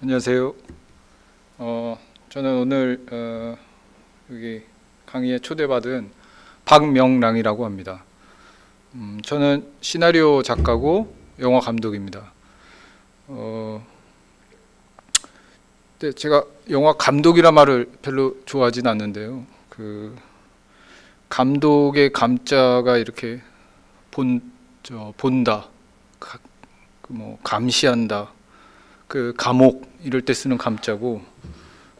안녕하세요. 저는 오늘 여기 강의에 초대받은 박명랑이라고 합니다. 저는 시나리오 작가고 영화 감독입니다. 근데 제가 영화 감독이란 말을 별로 좋아하진 않는데요. 그 감독의 감자가 이렇게 본다, 감시한다, 그 감옥 이럴 때 쓰는 감자고,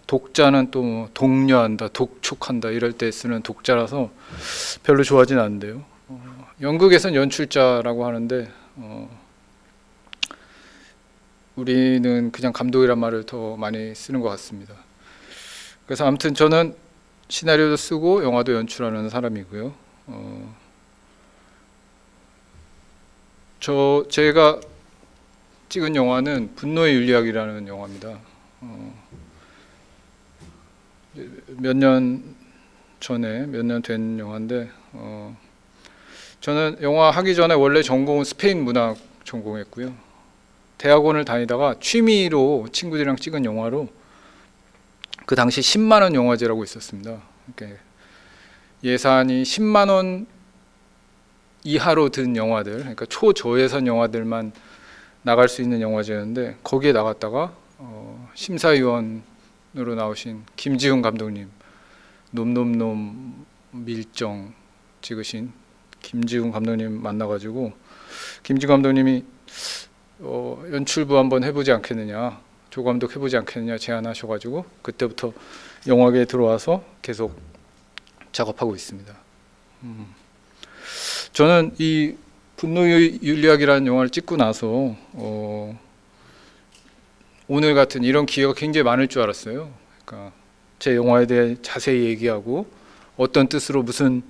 독자는 또 독려한다, 독촉한다 이럴 때 쓰는 독자라서 별로 좋아하진 않는데요. 연극에선 연출자라고 하는데 우리는 그냥 감독이란 말을 더 많이 쓰는 것 같습니다. 그래서 아무튼 저는 시나리오도 쓰고 영화도 연출하는 사람이고요. 제가 찍은 영화는 분노의 윤리학이라는 영화입니다. 몇 년 된 영화인데, 저는 영화 하기 전에 원래 전공은 스페인 문학 전공했고요. 대학원을 다니다가 취미로 친구들이랑 찍은 영화로 그 당시 10만 원 영화제라고 있었습니다. 예산이 10만 원 이하로 든 영화들, 그러니까 초저예산 영화들만 나갈 수 있는 영화제였는데, 거기에 나갔다가 심사위원으로 나오신 김지훈 감독님, 놈놈놈 밀정 찍으신 김지훈 감독님 만나가지고, 김지훈 감독님이 연출부 한번 해보지 않겠느냐, 조감독 해보지 않겠느냐 제안하셔가지고 그때부터 영화계에 들어와서 계속 작업하고 있습니다. 저는 이 분노의 윤리학이라는 영화를 찍고 나서 오늘 같은 이런 기회가 굉장히 많을 줄 알았어요. 그러니까 제 영화에 대해 자세히 얘기하고 어떤 뜻으로 무슨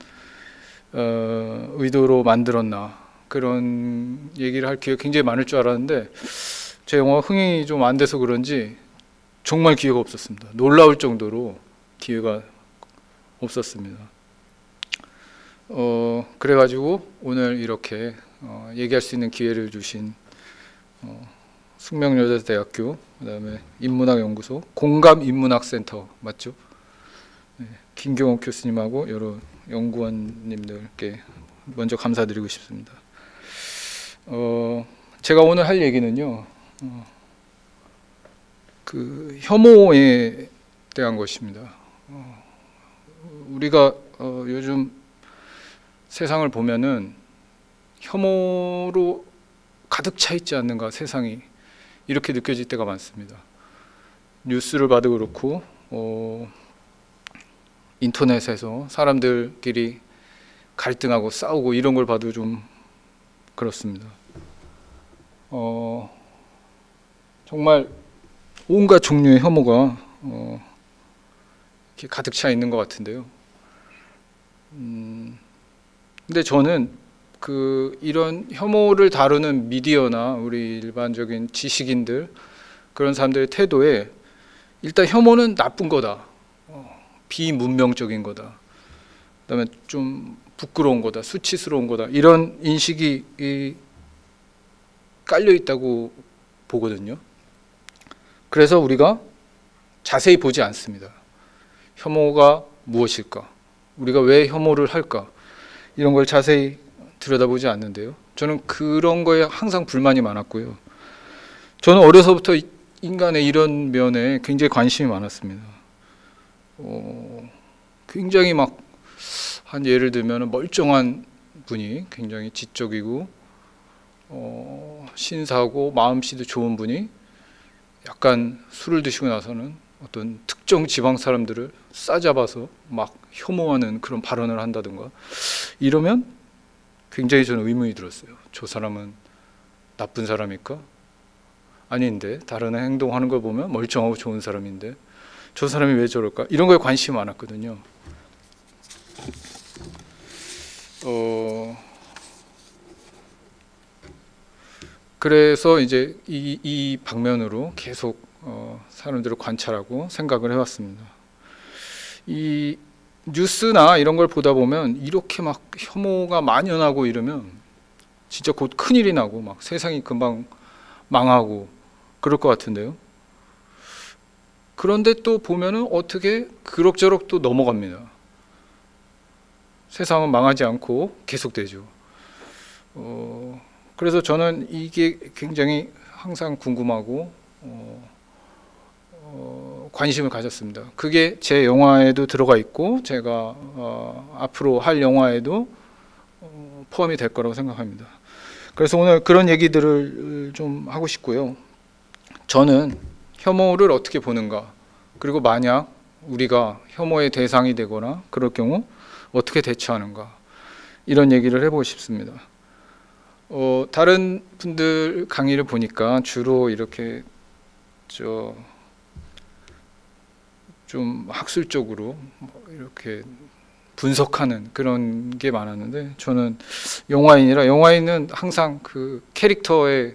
의도로 만들었나, 그런 얘기를 할 기회가 굉장히 많을 줄 알았는데, 제 영화가 흥행이 좀 안 돼서 그런지 정말 기회가 없었습니다. 놀라울 정도로 기회가 없었습니다. 그래가지고 오늘 이렇게 얘기할 수 있는 기회를 주신 숙명여자대학교, 그다음에 인문학연구소 공감인문학센터 맞죠? 네, 김경옥 교수님하고 여러 연구원님들께 먼저 감사드리고 싶습니다. 제가 오늘 할 얘기는요, 그 혐오에 대한 것입니다. 우리가 요즘 세상을 보면은 혐오로 가득 차 있지 않는가, 세상이 이렇게 느껴질 때가 많습니다. 뉴스를 봐도 그렇고 인터넷에서 사람들끼리 갈등하고 싸우고 이런 걸 봐도 좀 그렇습니다. 정말 온갖 종류의 혐오가 이렇게 가득 차 있는 것 같은데요. 근데 저는 이런 혐오를 다루는 미디어나 우리 일반적인 지식인들, 그런 사람들의 태도에 일단 혐오는 나쁜 거다, 비문명적인 거다, 그다음에 좀 부끄러운 거다, 수치스러운 거다, 이런 인식이 깔려 있다고 보거든요. 그래서 우리가 자세히 보지 않습니다. 혐오가 무엇일까? 우리가 왜 혐오를 할까? 이런 걸 자세히 들여다보지 않는데요. 저는 그런 거에 항상 불만이 많았고요. 저는 어려서부터 인간의 이런 면에 굉장히 관심이 많았습니다. 굉장히 한 예를 들면 멀쩡한 분이, 굉장히 지적이고 신사고 마음씨도 좋은 분이 약간 술을 드시고 나서는 어떤 특정 지방 사람들을 싸잡아서 막 혐오하는 그런 발언을 한다든가, 이러면 굉장히 저는 의문이 들었어요. 저 사람은 나쁜 사람일까? 아닌데, 다른 행동하는 걸 보면 멀쩡하고 좋은 사람인데 저 사람이 왜 저럴까? 이런 거에 관심이 많았거든요. 그래서 이제 이 방면으로 계속 사람들을 관찰하고 생각을 해왔습니다. 이 뉴스나 이런 걸 보다 보면 이렇게 막 혐오가 만연하고 이러면 진짜 곧 큰일이 나고 막 세상이 금방 망하고 그럴 것 같은데요. 그런데 또 보면은 어떻게 그럭저럭 또 넘어갑니다. 세상은 망하지 않고 계속되죠. 그래서 저는 이게 굉장히 항상 궁금하고 관심을 가졌습니다. 그게 제 영화에도 들어가 있고 제가 앞으로 할 영화에도 포함이 될 거라고 생각합니다. 그래서 오늘 그런 얘기들을 좀 하고 싶고요. 저는 혐오를 어떻게 보는가, 그리고 만약 우리가 혐오의 대상이 되거나 그럴 경우 어떻게 대처하는가, 이런 얘기를 해보고 싶습니다. 다른 분들 강의를 보니까 주로 이렇게 좀 학술적으로 이렇게 분석하는 그런 게 많았는데, 저는 영화인이라, 영화인은 항상 그 캐릭터에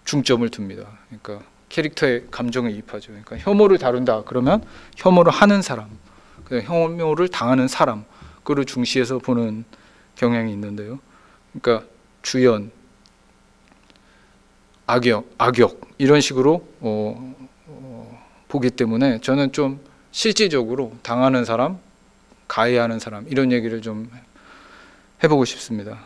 중점을 둡니다. 그러니까 캐릭터의 감정을 이입하죠. 그러니까 혐오를 다룬다 그러면 혐오를 하는 사람, 혐오를 당하는 사람, 그를 중시해서 보는 경향이 있는데요. 그러니까 주연, 악역 이런 식으로 보기 때문에 저는 좀 실질적으로 당하는 사람, 가해하는 사람, 이런 얘기를 좀 해보고 싶습니다.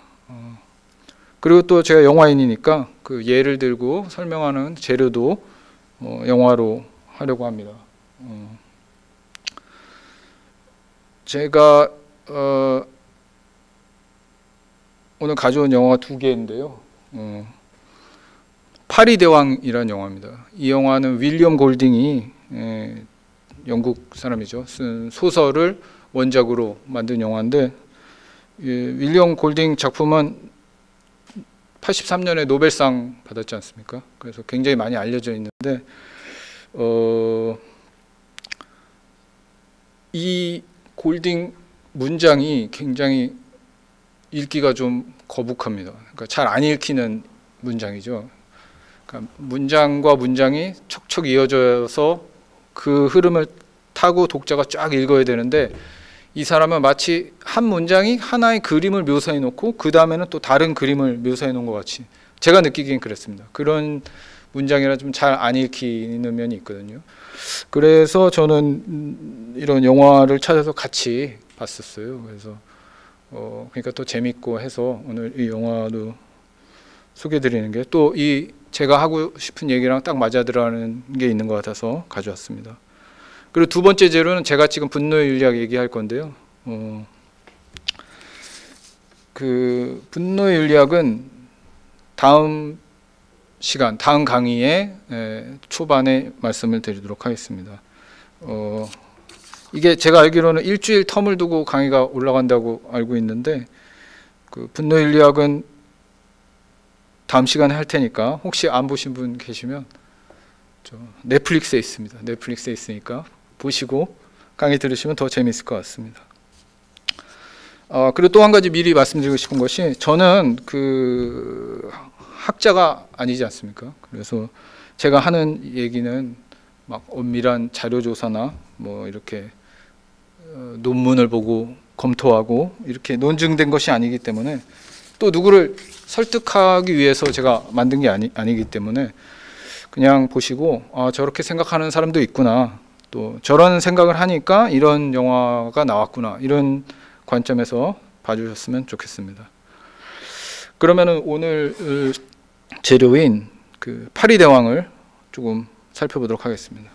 그리고 또 제가 영화인이니까 그 예를 들고 설명하는 재료도 영화로 하려고 합니다. 제가 오늘 가져온 영화가 두 개인데요. 파리 대왕이라는 영화입니다. 이 영화는 윌리엄 골딩이 영국 사람이죠. 쓴 소설을 원작으로 만든 영화인데, 윌리엄 골딩 작품은 83년에 노벨상 받았지 않습니까? 그래서 굉장히 많이 알려져 있는데, 이 골딩 문장이 굉장히 읽기가 좀 거북합니다. 그러니까 잘 안 읽히는 문장이죠. 그러니까 문장과 문장이 척척 이어져서 그 흐름을 타고 독자가 쫙 읽어야 되는데, 이 사람은 마치 한 문장이 하나의 그림을 묘사해 놓고 그 다음에는 또 다른 그림을 묘사해 놓은 것 같이, 제가 느끼기엔 그랬습니다. 그런 문장이라 좀 잘 안 읽히는 면이 있거든요. 그래서 저는 이런 영화를 찾아서 같이 봤었어요. 그래서 그러니까 또 재밌고 해서 오늘 이 영화도 소개해 드리는 게, 또 이 제가 하고 싶은 얘기랑 딱 맞아 들어가는 게 있는 것 같아서 가져왔습니다. 그리고 두 번째 재료는 제가 지금 분노의 윤리학 얘기할 건데요. 그 분노의 윤리학은 다음 시간, 다음 강의에 초반에 말씀을 드리도록 하겠습니다. 이게 제가 알기로는 일주일 텀을 두고 강의가 올라간다고 알고 있는데, 그 분노의 윤리학은 다음 시간에 할 테니까 혹시 안 보신 분 계시면 넷플릭스에 있습니다. 넷플릭스에 있으니까 보시고 강의 들으시면 더 재미있을 것 같습니다. 그리고 또 한 가지 미리 말씀드리고 싶은 것이, 저는 그 학자가 아니지 않습니까? 그래서 제가 하는 얘기는 막 엄밀한 자료 조사나 뭐 이렇게 논문을 보고 검토하고 이렇게 논증된 것이 아니기 때문에, 또 누구를 설득하기 위해서 제가 만든 게 아니기 때문에 그냥 보시고 저렇게 생각하는 사람도 있구나, 또 저런 생각을 하니까 이런 영화가 나왔구나, 이런 관점에서 봐주셨으면 좋겠습니다. 그러면은 오늘 재료인 그 파리 대왕을 조금 살펴보도록 하겠습니다.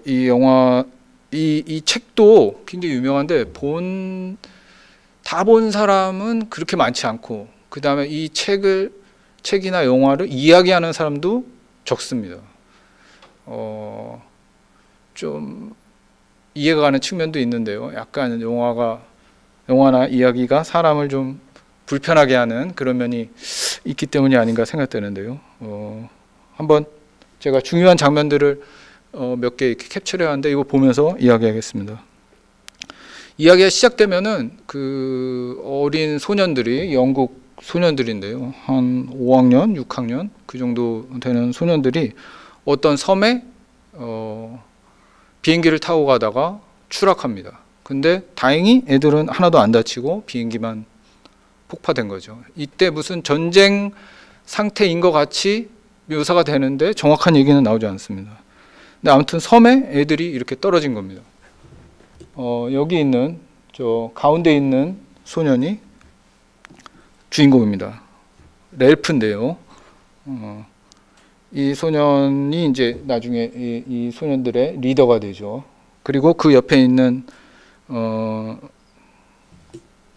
이 영화, 이 책도 굉장히 유명한데 다 본 사람은 그렇게 많지 않고, 그 다음에 이 책이나 영화를 이야기하는 사람도 적습니다. 좀 이해가 가는 측면도 있는데요. 약간 영화나 이야기가 사람을 좀 불편하게 하는 그런 면이 있기 때문이 아닌가 생각되는데요. 한번 제가 중요한 장면들을 몇 개 이렇게 캡처를 하는데, 이거 보면서 이야기하겠습니다. 이야기가 시작되면은 그 어린 소년들이, 영국 소년들인데요, 한 5학년, 6학년 그 정도 되는 소년들이 어떤 섬에 비행기를 타고 가다가 추락합니다. 근데 다행히 애들은 하나도 안 다치고 비행기만 폭파된 거죠. 이때 무슨 전쟁 상태인 것 같이 묘사가 되는데 정확한 얘기는 나오지 않습니다. 근데 아무튼 섬에 애들이 이렇게 떨어진 겁니다. 여기 있는 저 가운데 있는 소년이 주인공입니다. 렐프인데요. 이 소년이 이제 나중에 이 소년들의 리더가 되죠. 그리고 그 옆에 있는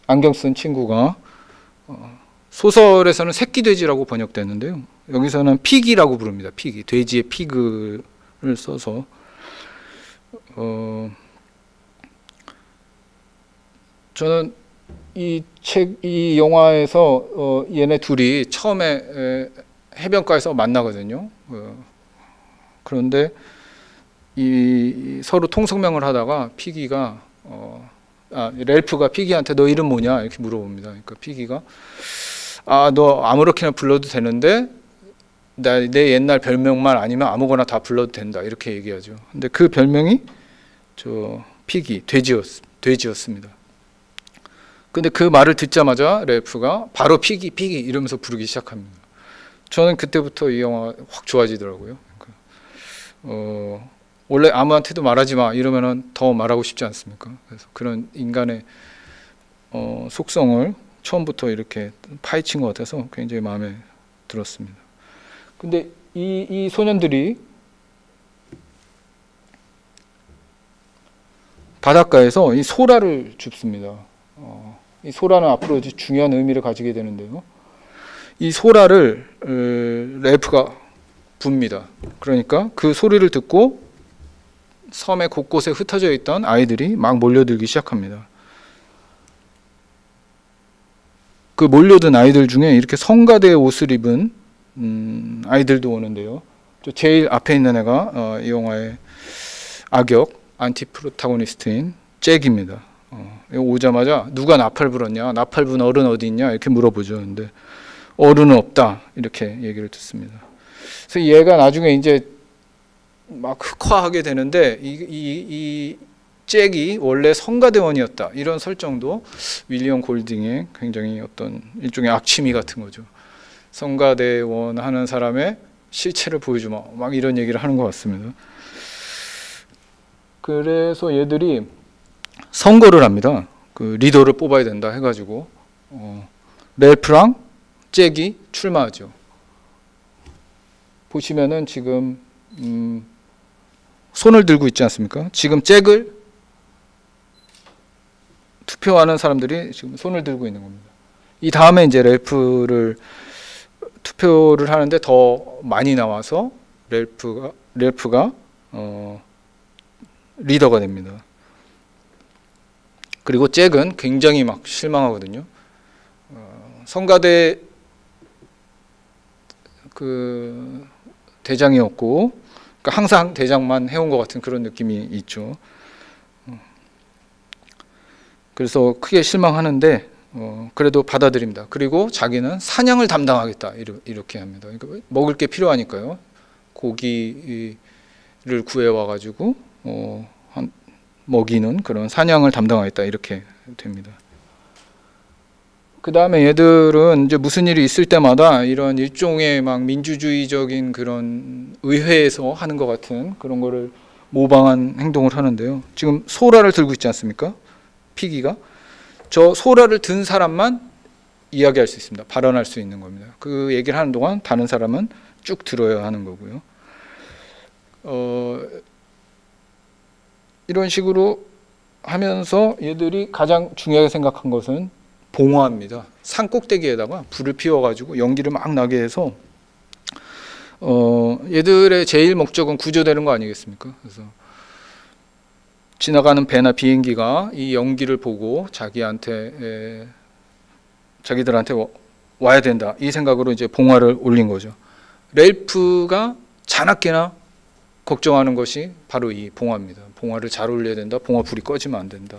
안경 쓴 친구가 소설에서는 새끼돼지라고 번역되는데요. 여기서는 피기라고 부릅니다. 피기, 돼지의 피그를 써서 저는 이 영화에서 얘네 둘이 처음에 해변가에서 만나거든요. 그런데 이 서로 통성명을 하다가 피기가 렐프가 피기한테 너 이름 뭐냐 이렇게 물어봅니다. 그러니까 피기가 너 아무렇게나 불러도 되는데 내 옛날 별명만 아니면 아무거나 다 불러도 된다 이렇게 얘기하죠. 근데 그 별명이 저 피기 돼지였습니다. 근데 그 말을 듣자마자 렐프가 바로 피기 이러면서 부르기 시작합니다. 저는 그때부터 이 영화 확 좋아지더라고요. 그러니까 원래 아무한테도 말하지 마 이러면은 더 말하고 싶지 않습니까? 그래서 그런 인간의 속성을 처음부터 이렇게 파헤친 것 같아서 굉장히 마음에 들었습니다. 근데 이 소년들이 바닷가에서 이 소라를 줍습니다. 이 소라는 앞으로 중요한 의미를 가지게 되는데요. 이 소라를 렐프가 붑니다. 그러니까 그 소리를 듣고 섬의 곳곳에 흩어져 있던 아이들이 막 몰려들기 시작합니다. 그 몰려든 아이들 중에 이렇게 성가대의 옷을 입은 아이들도 오는데요. 제일 앞에 있는 애가 이 영화의 악역 안티 프로타고니스트인 잭입니다. 오자마자 누가 나팔 불었냐, 나팔 분 어른 어디 있냐 이렇게 물어보죠. 근데 어른은 없다 이렇게 얘기를 듣습니다. 그래서 얘가 나중에 이제 막 흑화하게 되는데 이 잭이 원래 성가대원이었다 이런 설정도 윌리엄 골딩의 굉장히 어떤 일종의 악취미 같은 거죠. 성가대원 하는 사람의 실체를 보여주마 막 이런 얘기를 하는 것 같습니다. 그래서 얘들이 선거를 합니다. 그 리더를 뽑아야 된다 해가지고 렐프랑 잭이 출마하죠. 보시면은 지금 손을 들고 있지 않습니까? 지금 잭을 투표하는 사람들이 지금 손을 들고 있는 겁니다. 이 다음에 이제 렐프를 투표를 하는데 더 많이 나와서 렐프가 리더가 됩니다. 그리고 잭은 굉장히 막 실망하거든요. 성가대 그 대장이었고 그러니까 항상 대장만 해온 것 같은 그런 느낌이 있죠. 그래서 크게 실망하는데 그래도 받아들입니다. 그리고 자기는 사냥을 담당하겠다 이렇게 합니다. 그러니까 먹을 게 필요하니까요. 고기를 구해와가지고 먹이는 그런 사냥을 담당하겠다 이렇게 됩니다. 그 다음에 얘들은 이제 무슨 일이 있을 때마다 이런 일종의 막 민주주의적인 그런 의회에서 하는 것 같은 그런 거를 모방한 행동을 하는데요. 지금 소라를 들고 있지 않습니까? 피기가. 저 소라를 든 사람만 이야기할 수 있습니다. 발언할 수 있는 겁니다. 그 얘기를 하는 동안 다른 사람은 쭉 들어야 하는 거고요. 이런 식으로 하면서 얘들이 가장 중요하게 생각한 것은 봉화입니다. 산 꼭대기에다가 불을 피워가지고 연기를 막 나게 해서 얘들의 제일 목적은 구조되는 거 아니겠습니까? 그래서 지나가는 배나 비행기가 이 연기를 보고 자기들한테 와야 된다 이 생각으로 이제 봉화를 올린 거죠. 렐프가 자나깨나 걱정하는 것이 바로 이 봉화입니다. 봉화를 잘 올려야 된다. 봉화 불이 꺼지면 안 된다.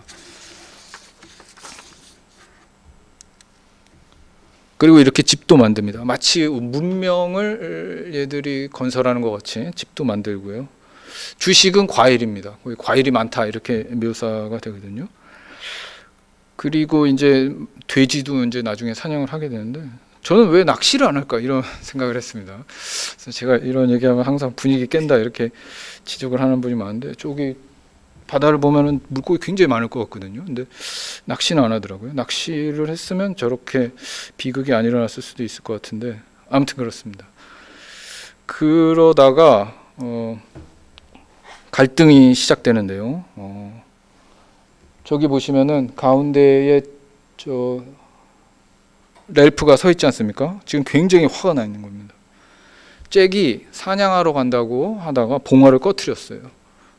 그리고 이렇게 집도 만듭니다. 마치 문명을 얘들이 건설하는 것 같이 집도 만들고요. 주식은 과일입니다. 과일이 많다 이렇게 묘사가 되거든요. 그리고 이제 돼지도 이제 나중에 사냥을 하게 되는데 저는 왜 낚시를 안 할까 이런 생각을 했습니다. 그래서 제가 이런 얘기하면 항상 분위기 깬다 이렇게 지적을 하는 분이 많은데 저기 바다를 보면은 물고기 굉장히 많을 것 같거든요. 근데 낚시는 안 하더라고요. 낚시를 했으면 저렇게 비극이 안 일어났을 수도 있을 것 같은데 아무튼 그렇습니다. 그러다가 갈등이 시작되는데요. 저기 보시면은 가운데에 저 렐프가 서 있지 않습니까? 지금 굉장히 화가 나 있는 겁니다. 잭이 사냥하러 간다고 하다가 봉화를 꺼트렸어요.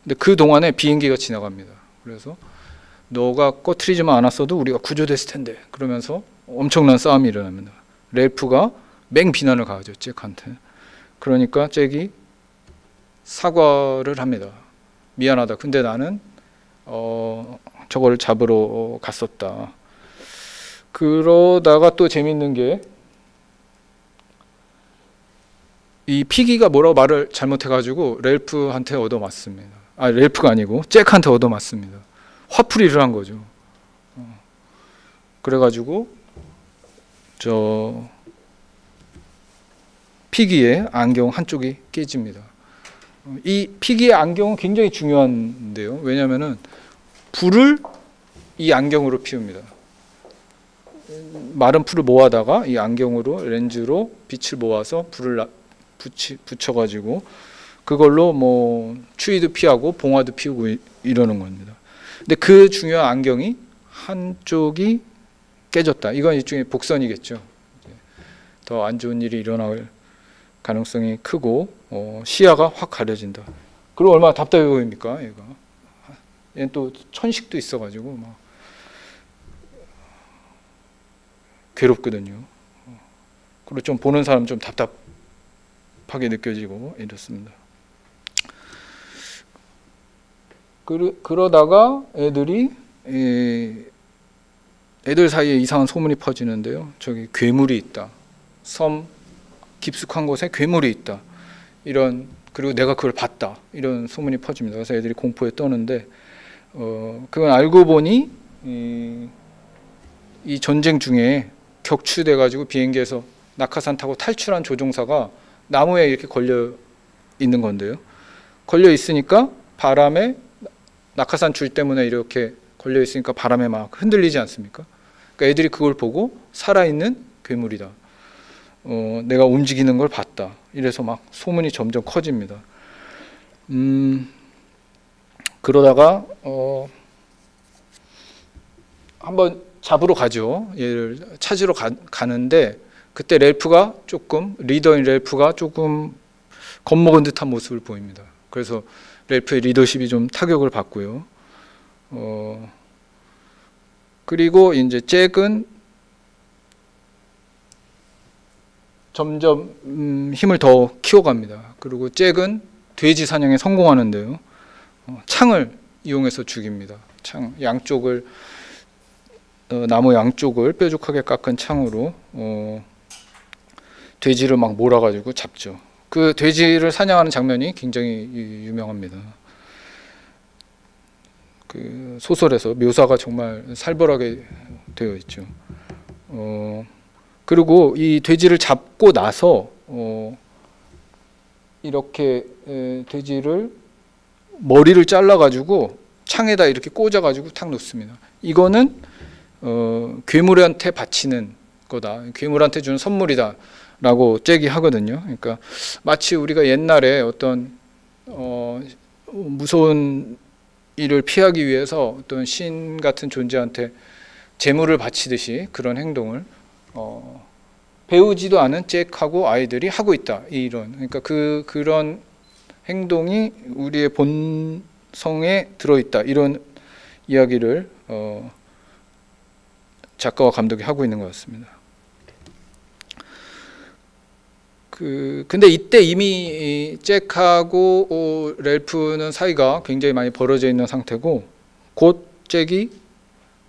근데 그 동안에 비행기가 지나갑니다. 그래서 너가 꺼트리지만 않았어도 우리가 구조됐을 텐데 그러면서 엄청난 싸움이 일어납니다. 렐프가 맹비난을 가하죠, 잭한테. 그러니까 잭이 사과를 합니다. 미안하다. 근데 나는 저걸 잡으러 갔었다. 그러다가 또 재밌는 게 이 피기가 뭐라고 말을 잘못해가지고 렐프한테 얻어맞습니다. 아, 렐프가 아니고 잭한테 얻어맞습니다. 화풀이를 한 거죠. 그래가지고 저 피기의 안경 한쪽이 깨집니다. 이 피기의 안경은 굉장히 중요한데요. 왜냐하면은 불을 이 안경으로 피웁니다. 마른 풀을 모아다가 이 안경으로 렌즈로 빛을 모아서 불을 붙여가지고 그걸로 뭐 추위도 피하고 봉화도 피우고 이러는 겁니다. 근데 그 중요한 안경이 한쪽이 깨졌다. 이건 일종의 복선이겠죠. 더 안 좋은 일이 일어날 가능성이 크고 시야가 확 가려진다. 그리고 얼마나 답답해 보입니까? 얘가. 얘는 또 천식도 있어가지고 막 괴롭거든요. 그리고 좀 보는 사람 좀 답답하게 느껴지고 이렇습니다. 그러다가 애들 사이에 이상한 소문이 퍼지는데요. 저기 괴물이 있다. 섬 깊숙한 곳에 괴물이 있다. 그리고 내가 그걸 봤다. 이런 소문이 퍼집니다. 그래서 애들이 공포에 떠는데 그건 알고 보니 이 전쟁 중에 격추돼 가지고 비행기에서 낙하산 타고 탈출한 조종사가 나무에 이렇게 걸려 있는 건데요. 걸려 있으니까 바람에 낙하산 줄 때문에 이렇게 걸려 있으니까 바람에 막 흔들리지 않습니까? 그러니까 애들이 그걸 보고 살아있는 괴물이다. 내가 움직이는 걸 봤다. 이래서 막 소문이 점점 커집니다. 그러다가 한번 잡으러 가죠. 얘를 찾으러 가는데 그때 렐프가 리더인 렐프가 조금 겁먹은 듯한 모습을 보입니다. 그래서 렐프의 리더십이 좀 타격을 받고요. 그리고 이제 잭은 점점 힘을 더 키워갑니다. 그리고 잭은 돼지 사냥에 성공하는데요. 창을 이용해서 죽입니다. 창 양쪽을 나무 양쪽을 뾰족하게 깎은 창으로 돼지를 막 몰아가지고 잡죠. 그 돼지를 사냥하는 장면이 굉장히 유명합니다. 그 소설에서 묘사가 정말 살벌하게 되어 있죠. 그리고 이 돼지를 잡고 나서 이렇게 돼지를 머리를 잘라가지고 창에다 이렇게 꽂아가지고 탁 놓습니다. 이거는 괴물한테 바치는 거다. 괴물한테 주는 선물이다. 라고 잭이 하거든요. 그러니까 마치 우리가 옛날에 어떤 무서운 일을 피하기 위해서 어떤 신 같은 존재한테 재물을 바치듯이 그런 행동을 배우지도 않은 잭하고 아이들이 하고 있다. 그러니까 그런 행동이 우리의 본성에 들어있다. 이런 이야기를 작가와 감독이 하고 있는 것 같습니다. 근데 이때 이미 잭하고 렐프는 사이가 굉장히 많이 벌어져 있는 상태고 곧 잭이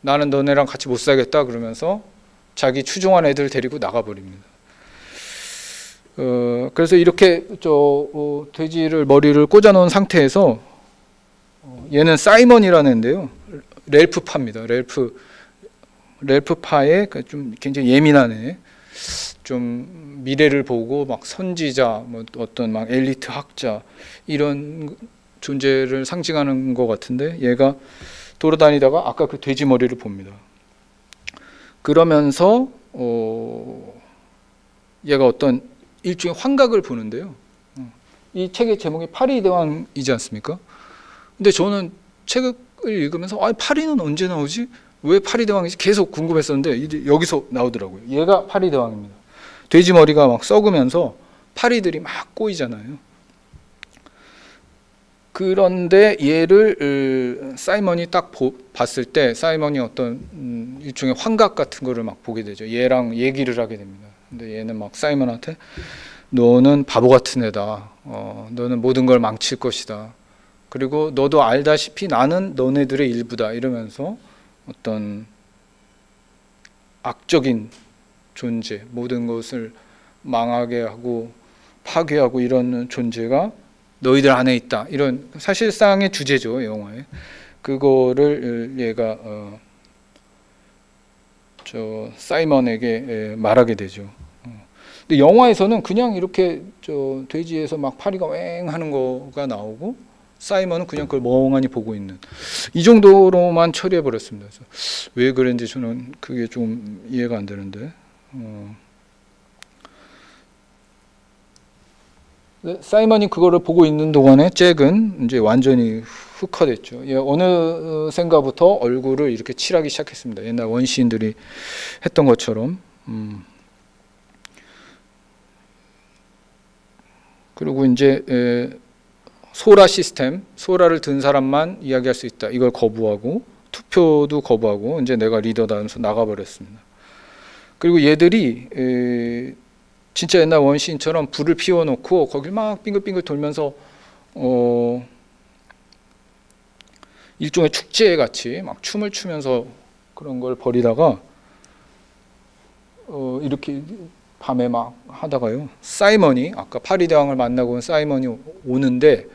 나는 너네랑 같이 못 살겠다 그러면서 자기 추종한 애들 데리고 나가버립니다. 그래서 이렇게 돼지를 머리를 꽂아놓은 상태에서 얘는 사이먼이라는 애인데요. 렐프파입니다. 렐프 랠프 파의 좀 굉장히 예민한 애, 좀 미래를 보고 막 선지자, 뭐 어떤 막 엘리트 학자 이런 존재를 상징하는 것 같은데, 얘가 돌아다니다가 아까 그 돼지 머리를 봅니다. 그러면서 얘가 어떤 일종의 환각을 보는데요. 이 책의 제목이 파리대왕이지 않습니까? 근데 저는 책을 읽으면서 파리는 언제 나오지? 왜 파리대왕이지? 계속 궁금했었는데 이제 여기서 나오더라고요. 얘가 파리대왕입니다. 돼지 머리가 막 썩으면서 파리들이 막 꼬이잖아요. 그런데 얘를 사이먼이 딱 봤을 때 사이먼이 어떤 일종의 환각 같은 거를 막 보게 되죠. 얘랑 얘기를 하게 됩니다. 근데 얘는 막 사이먼한테 너는 바보 같은 애다. 너는 모든 걸 망칠 것이다. 그리고 너도 알다시피 나는 너네들의 일부다. 이러면서 어떤 악적인 존재, 모든 것을 망하게 하고 파괴하고 이런 존재가 너희들 안에 있다. 이런 사실상의 주제죠, 영화에. 그거를 얘가 저 사이먼에게 말하게 되죠. 근데 영화에서는 그냥 이렇게 저 돼지에서 막 파리가 왱 하는 거가 나오고 사이먼은 그냥 그걸 멍하니 보고 있는, 이 정도로만 처리해 버렸습니다. 그래서 왜 그런지 저는 그게 좀 이해가 안 되는데. 사이먼이 그거를 보고 있는 동안에 잭은 이제 완전히 흑화됐죠. 어느샌가부터 얼굴을 이렇게 칠하기 시작했습니다. 옛날 원시인들이 했던 것처럼. 그리고 이제 소라 시스템, 소라를 든 사람만 이야기할 수 있다. 이걸 거부하고 투표도 거부하고 이제 내가 리더다 하면서 나가버렸습니다. 그리고 얘들이 진짜 옛날 원시인처럼 불을 피워놓고 거길 막 빙글빙글 돌면서 일종의 축제 같이 막 춤을 추면서 그런 걸 벌이다가 이렇게 밤에 막 하다가요, 사이먼이 아까 파리대왕을 만나고 온 사이먼이 오는데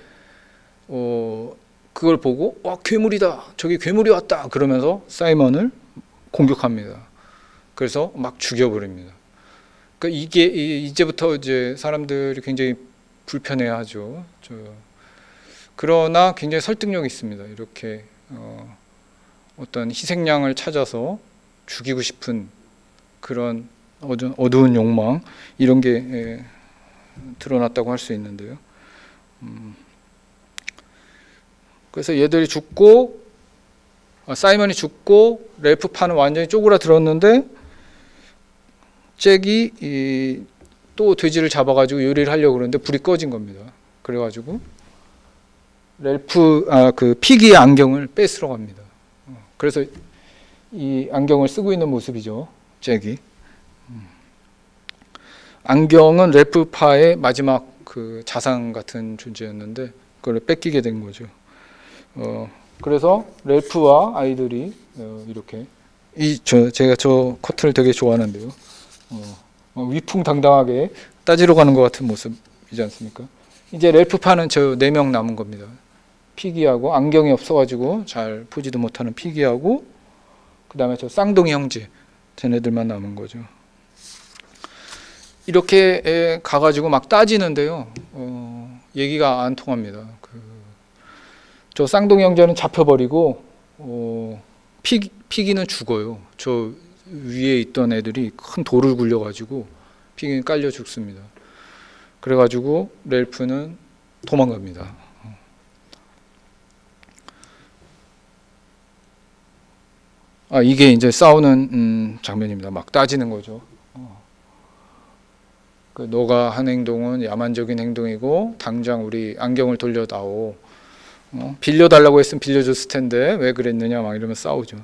그걸 보고 괴물이다, 저기 괴물이 왔다 그러면서 사이먼을 공격합니다. 그래서 막 죽여버립니다. 그러니까 이게 이제부터 이제 사람들이 굉장히 불편해하죠. 그러나 굉장히 설득력이 있습니다. 이렇게 어떤 희생양을 찾아서 죽이고 싶은 그런 어두운 욕망, 이런 게 드러났다고 할 수 있는데요. 그래서 얘들이 죽고 사이먼이 죽고 랠프 파는 완전히 쪼그라들었는데 잭이 또 돼지를 잡아가지고 요리를 하려고 그러는데 불이 꺼진 겁니다. 그래가지고 그 피기의 안경을 뺏으러 갑니다. 그래서 이 안경을 쓰고 있는 모습이죠, 잭이. 안경은 랠프 파의 마지막 그 자산 같은 존재였는데 그걸 뺏기게 된 거죠. 그래서 랠프와 아이들이 이렇게 제가 저 커트를 되게 좋아하는데요. 위풍당당하게 따지러 가는 것 같은 모습이지 않습니까? 이제 랠프 파는 저 4명 남은 겁니다. 피기하고, 안경이 없어가지고 잘 보지도 못하는 피기하고, 그 다음에 저 쌍둥이 형제, 쟤네들만 남은 거죠. 이렇게 가가지고 막 따지는데요, 얘기가 안 통합니다. 저 쌍둥이 형제는 잡혀버리고 피기는 죽어요. 저 위에 있던 애들이 큰 돌을 굴려가지고 피기는 깔려 죽습니다. 그래가지고 랠프는 도망갑니다. 이게 이제 싸우는 장면입니다. 막 따지는 거죠. 너가 한 행동은 야만적인 행동이고 당장 우리 안경을 돌려다오. 빌려달라고 했으면 빌려줬을 텐데 왜 그랬느냐, 막 이러면서 싸우죠.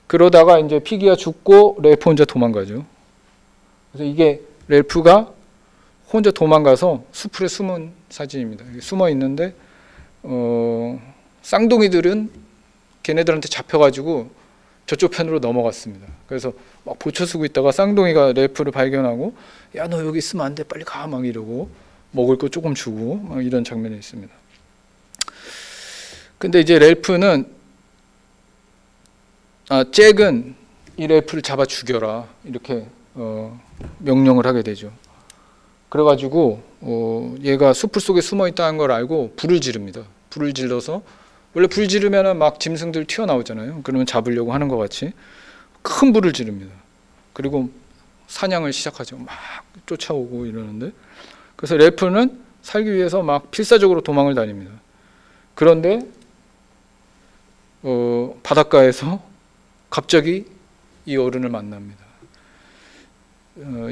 그러다가 이제 피기가 죽고 랠프 혼자 도망가죠. 그래서 이게 랠프가 혼자 도망가서 수풀에 숨은 사진입니다. 숨어 있는데 쌍둥이들은 걔네들한테 잡혀가지고 저쪽 편으로 넘어갔습니다. 그래서 막 보초 쓰고 있다가 쌍둥이가 랠프를 발견하고 야, 너 여기 있으면 안 돼, 빨리 가, 막 이러고 먹을 거 조금 주고 막 이런 장면이 있습니다. 근데 이제 랠프는 잭은 이 래프를 잡아 죽여라 이렇게 명령을 하게 되죠. 그래가지고 얘가 숲을 속에 숨어 있다는 걸 알고 불을 지릅니다. 불을 질러서 원래 불 지르면은 막 짐승들 튀어나오잖아요. 그러면 잡으려고 하는 것 같이 큰 불을 지릅니다. 그리고 사냥을 시작하죠. 막 쫓아오고 이러는데, 그래서 래프는 살기 위해서 막 필사적으로 도망을 다닙니다. 그런데 바닷가에서 갑자기 이 어른을 만납니다.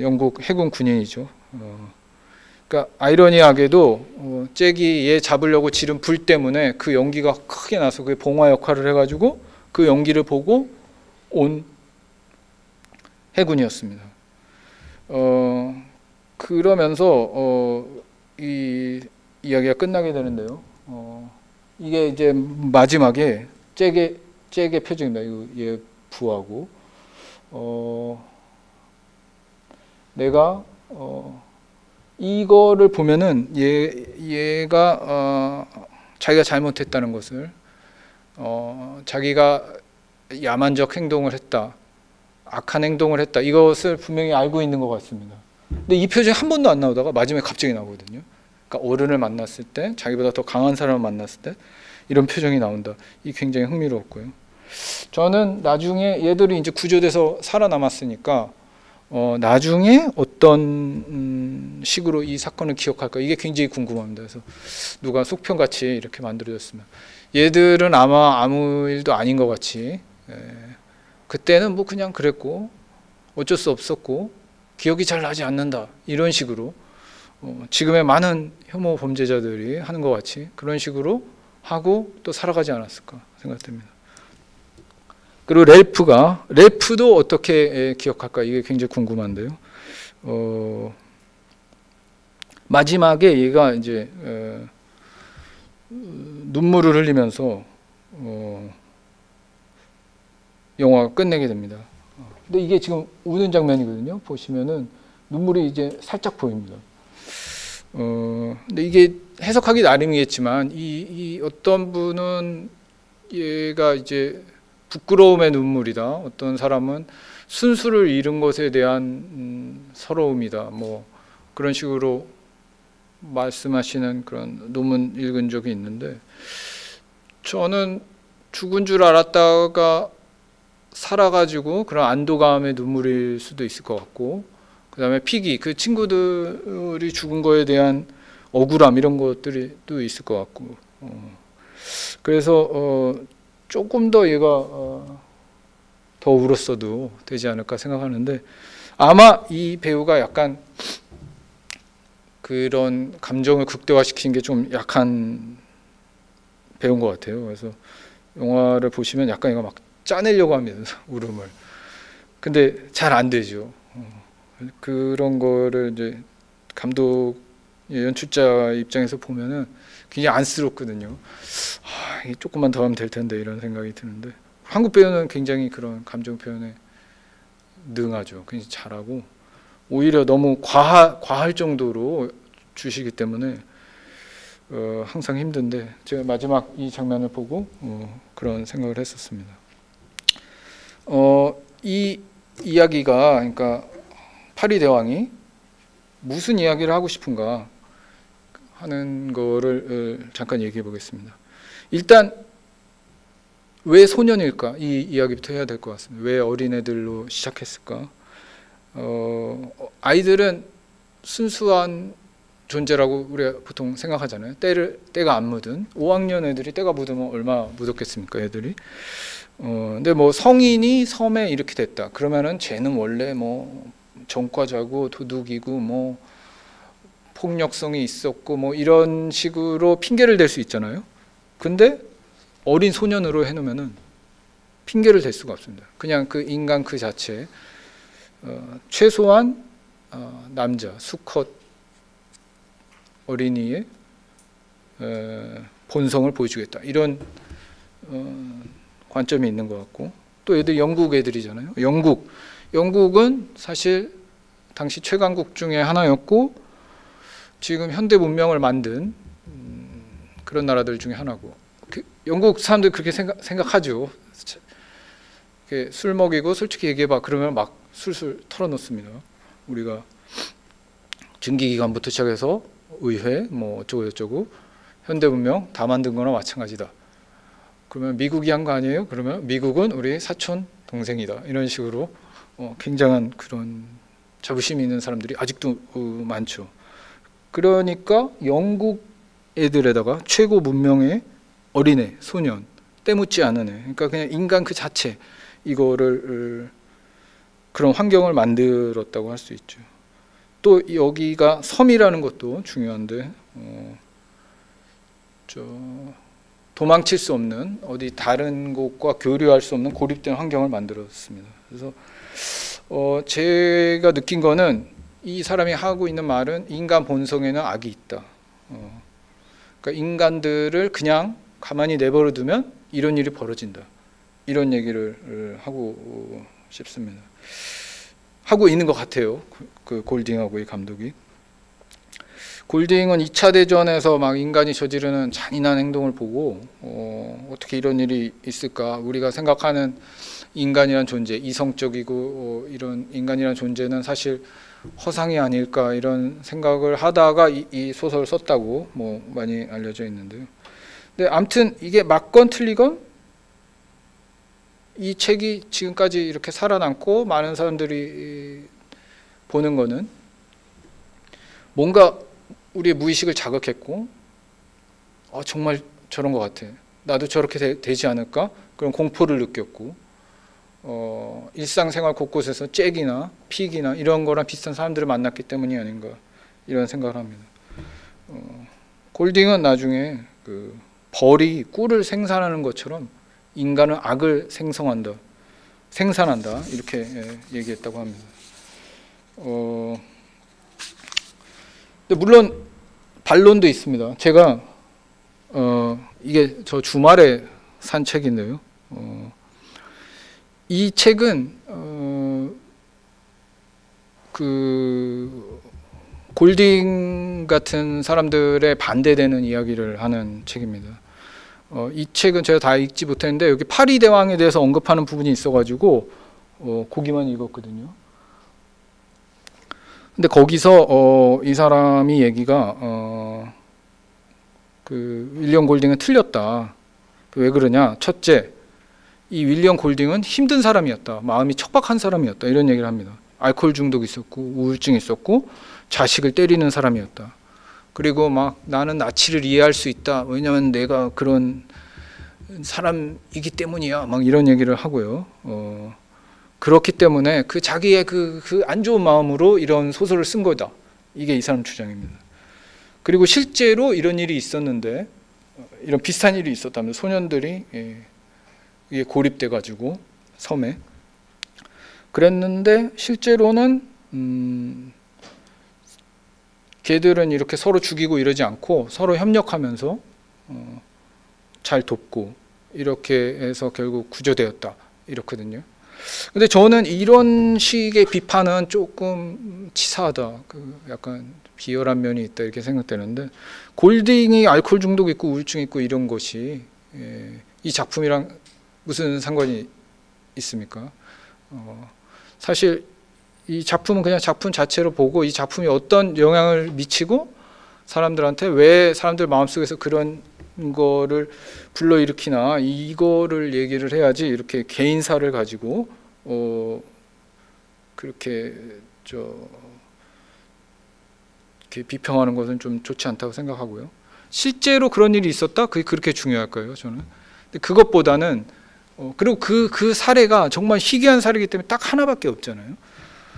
영국 해군 군인이죠. 그러니까 아이러니하게도 잭이 얘 잡으려고 지른 불 때문에 그 연기가 크게 나서 그게 봉화 역할을 해가지고 그 연기를 보고 온 해군이었습니다. 그러면서 이 이야기가 끝나게 되는데요. 이게 이제 마지막에 잭의 표정입니다. 얘 부하고 내가 이거를 보면은 얘가 자기가 잘못했다는 것을 자기가 야만적 행동을 했다, 악한 행동을 했다, 이것을 분명히 알고 있는 것 같습니다. 근데 이 표정이 한 번도 안 나오다가 마지막에 갑자기 나오거든요. 그러니까 어른을 만났을 때, 자기보다 더 강한 사람을 만났을 때 이런 표정이 나온다. 이 굉장히 흥미로웠고요. 저는 나중에 얘들이 이제 구조돼서 살아남았으니까 나중에 어떤 식으로 이 사건을 기억할까, 이게 굉장히 궁금합니다. 그래서 누가 속편같이 이렇게 만들어졌으면, 얘들은 아마 아무 일도 아닌 것 같이 그때는 뭐 그냥 그랬고 어쩔 수 없었고 기억이 잘 나지 않는다, 이런 식으로 지금의 많은 혐오 범죄자들이 하는 것 같이 그런 식으로 하고 또 살아가지 않았을까 생각됩니다. 그리고 래프도 어떻게 기억할까, 이게 굉장히 궁금한데요. 마지막에 얘가 이제 눈물을 흘리면서 영화가 끝내게 됩니다. 근데 이게 지금 우는 장면이거든요. 보시면은 눈물이 이제 살짝 보입니다. 근데 이게 해석하기 나름이겠지만 이 어떤 분은 얘가 이제 부끄러움의 눈물이다, 어떤 사람은 순수를 잃은 것에 대한 서러움이다, 뭐 그런 식으로 말씀하시는 그런 논문 읽은 적이 있는데, 저는 죽은 줄 알았다가 살아가지고 그런 안도감의 눈물일 수도 있을 것 같고, 그 다음에 피기, 그 친구들이 죽은 거에 대한 억울함, 이런 것들이 또 있을 것 같고, 그래서 조금 더 얘가 더 울었어도 되지 않을까 생각하는데, 아마 이 배우가 약간 그런 감정을 극대화시킨 게 좀 약한 배우인 것 같아요. 그래서 영화를 보시면 약간 이거 막 짜내려고 합니다, 울음을. 근데 잘 안 되죠. 그런 거를 이제 감독, 연출자 입장에서 보면은 굉장히 안쓰럽거든요. 이게 조금만 더 하면 될 텐데, 이런 생각이 드는데, 한국 배우는 굉장히 그런 감정 표현에 능하죠. 굉장히 잘하고, 오히려 너무 과할 정도로 주시기 때문에 항상 힘든데, 제가 마지막 이 장면을 보고 그런 생각을 했었습니다. 이 이야기가, 그러니까 파리 대왕이 무슨 이야기를 하고 싶은가 하는 거를 잠깐 얘기해 보겠습니다. 일단 왜 소년일까, 이 이야기부터 해야 될 것 같습니다. 왜 어린애들로 시작했을까? 아이들은 순수한 존재라고 우리가 보통 생각하잖아요. 때가 안 묻은 5학년 애들이 때가 묻으면 얼마나 묻었겠습니까, 애들이. 근데 뭐 성인이 섬에 이렇게 됐다 그러면은 쟤는 원래 뭐 전과자고 도둑이고 뭐 폭력성이 있었고 뭐 이런 식으로 핑계를 댈 수 있잖아요. 근데 어린 소년으로 해놓으면은 핑계를 댈 수가 없습니다. 그냥 그 인간 그 자체, 최소한 남자 수컷 어린이의 본성을 보여주겠다, 이런 관점이 있는 것 같고, 또 애들 영국 애들이잖아요. 영국은 사실 당시 최강국 중에 하나였고 지금 현대 문명을 만든 그런 나라들 중에 하나고, 영국 사람들 그렇게 생각하죠. 술 먹이고 솔직히 얘기해봐 그러면 막 술술 털어놓습니다. 우리가 증기기관부터 시작해서 의회 뭐 어쩌고 저쩌고 현대문명 다 만든 거나 마찬가지다. 그러면 미국이 한 거 아니에요? 그러면 미국은 우리 사촌 동생이다. 이런 식으로 굉장한 그런 자부심이 있는 사람들이 아직도 많죠. 그러니까 영국 애들에다가 최고 문명의 어린애, 소년, 때묻지 않은 애, 그러니까 그냥 인간 그 자체, 이거를 그런 환경을 만들었다고 할 수 있죠. 또 여기가 섬이라는 것도 중요한데 도망칠 수 없는, 어디 다른 곳과 교류할 수 없는 고립된 환경을 만들었습니다. 그래서 제가 느낀 거는 이 사람이 하고 있는 말은 인간 본성에는 악이 있다. 그러니까 인간들을 그냥 가만히 내버려 두면 이런 일이 벌어진다. 이런 얘기를 하고 싶습니다. 하고 있는 것 같아요. 그 골딩하고 이 감독이. 골딩은 2차 대전에서 막 인간이 저지르는 잔인한 행동을 보고 어떻게 이런 일이 있을까? 우리가 생각하는 인간이란 존재, 이성적이고 이런 인간이란 존재는 사실 허상이 아닐까 이런 생각을 하다가 이 소설을 썼다고 뭐 많이 알려져 있는데요. 근데 아무튼 이게 맞건 틀리건 이 책이 지금까지 이렇게 살아남고 많은 사람들이 보는 거는 뭔가 우리의 무의식을 자극했고 정말 저런 것 같아. 나도 저렇게 되지 않을까? 그런 공포를 느꼈고 일상생활 곳곳에서 잭이나 픽이나 이런 거랑 비슷한 사람들을 만났기 때문이 아닌가 이런 생각을 합니다. 골딩은 나중에 그 벌이 꿀을 생산하는 것처럼 인간은 악을 생산한다 이렇게 얘기했다고 합니다. 근데 물론 반론도 있습니다. 제가 이게 저 주말에 산 책인데요. 이 책은 그 골딩 같은 사람들의 반대되는 이야기를 하는 책입니다. 이 책은 제가 다 읽지 못했는데 여기 파리 대왕에 대해서 언급하는 부분이 있어가지고 거기만 읽었거든요. 근데 거기서 이 사람이 얘기가 그 윌리엄 골딩은 틀렸다. 왜 그러냐? 첫째, 이 윌리엄 골딩은 힘든 사람이었다. 마음이 척박한 사람이었다. 이런 얘기를 합니다. 알코올 중독이 있었고 우울증이 있었고 자식을 때리는 사람이었다. 그리고 막 나는 나치를 이해할 수 있다. 왜냐하면 내가 그런 사람이기 때문이야. 막 이런 얘기를 하고요. 그렇기 때문에 그 자기의 그 안 좋은 마음으로 이런 소설을 쓴 거다. 이게 이 사람 주장입니다. 그리고 실제로 이런 일이 있었는데 이런 비슷한 일이 있었다면 소년들이 이게 고립돼 가지고 섬에 그랬는데 실제로는 걔들은 이렇게 서로 죽이고 이러지 않고 서로 협력하면서 잘 돕고 이렇게 해서 결국 구조되었다 이렇거든요. 근데 저는 이런 식의 비판은 조금 치사하다, 약간 비열한 면이 있다 이렇게 생각되는데 골딩이 알코올 중독 있고 우울증 있고 이런 것이 이 작품이랑 무슨 상관이 있습니까? 사실 이 작품은 그냥 작품 자체로 보고 이 작품이 어떤 영향을 미치고 사람들한테 왜 사람들 마음속에서 그런 거를 불러일으키나 이거를 얘기를 해야지 이렇게 개인사를 가지고 그렇게 이렇게 비평하는 것은 좀 좋지 않다고 생각하고요. 실제로 그런 일이 있었다? 그게 그렇게 중요할까요? 저는. 근데 그것보다는 그리고 그 사례가 정말 희귀한 사례이기 때문에 딱 하나밖에 없잖아요.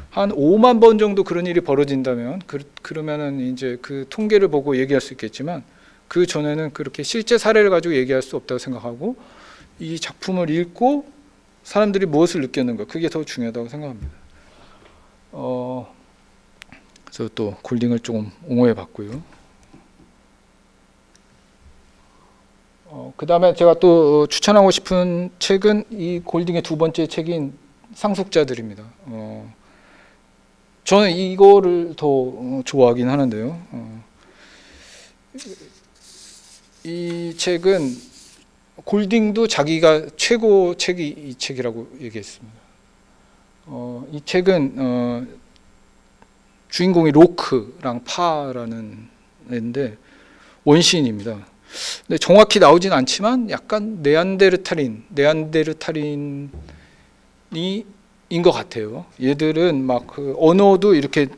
한 5만 번 정도 그런 일이 벌어진다면 그러면은 이제 그 통계를 보고 얘기할 수 있겠지만 그 전에는 그렇게 실제 사례를 가지고 얘기할 수 없다고 생각하고 이 작품을 읽고 사람들이 무엇을 느꼈는가 그게 더 중요하다고 생각합니다. 그래서 또 골딩을 조금 옹호해 봤고요. 그 다음에 제가 또 추천하고 싶은 책은 이 골딩의 두 번째 책인 상속자들입니다. 저는 이거를 더 좋아하긴 하는데요. 이 책은 골딩도 자기가 최고 책이 이 책이라고 얘기했습니다. 이 책은 주인공이 로크랑 파라는 애인데 원시인입니다. 근데 정확히 나오진 않지만 약간 네안데르탈인인 것 같아요. 얘들은 막 그 언어도 이렇게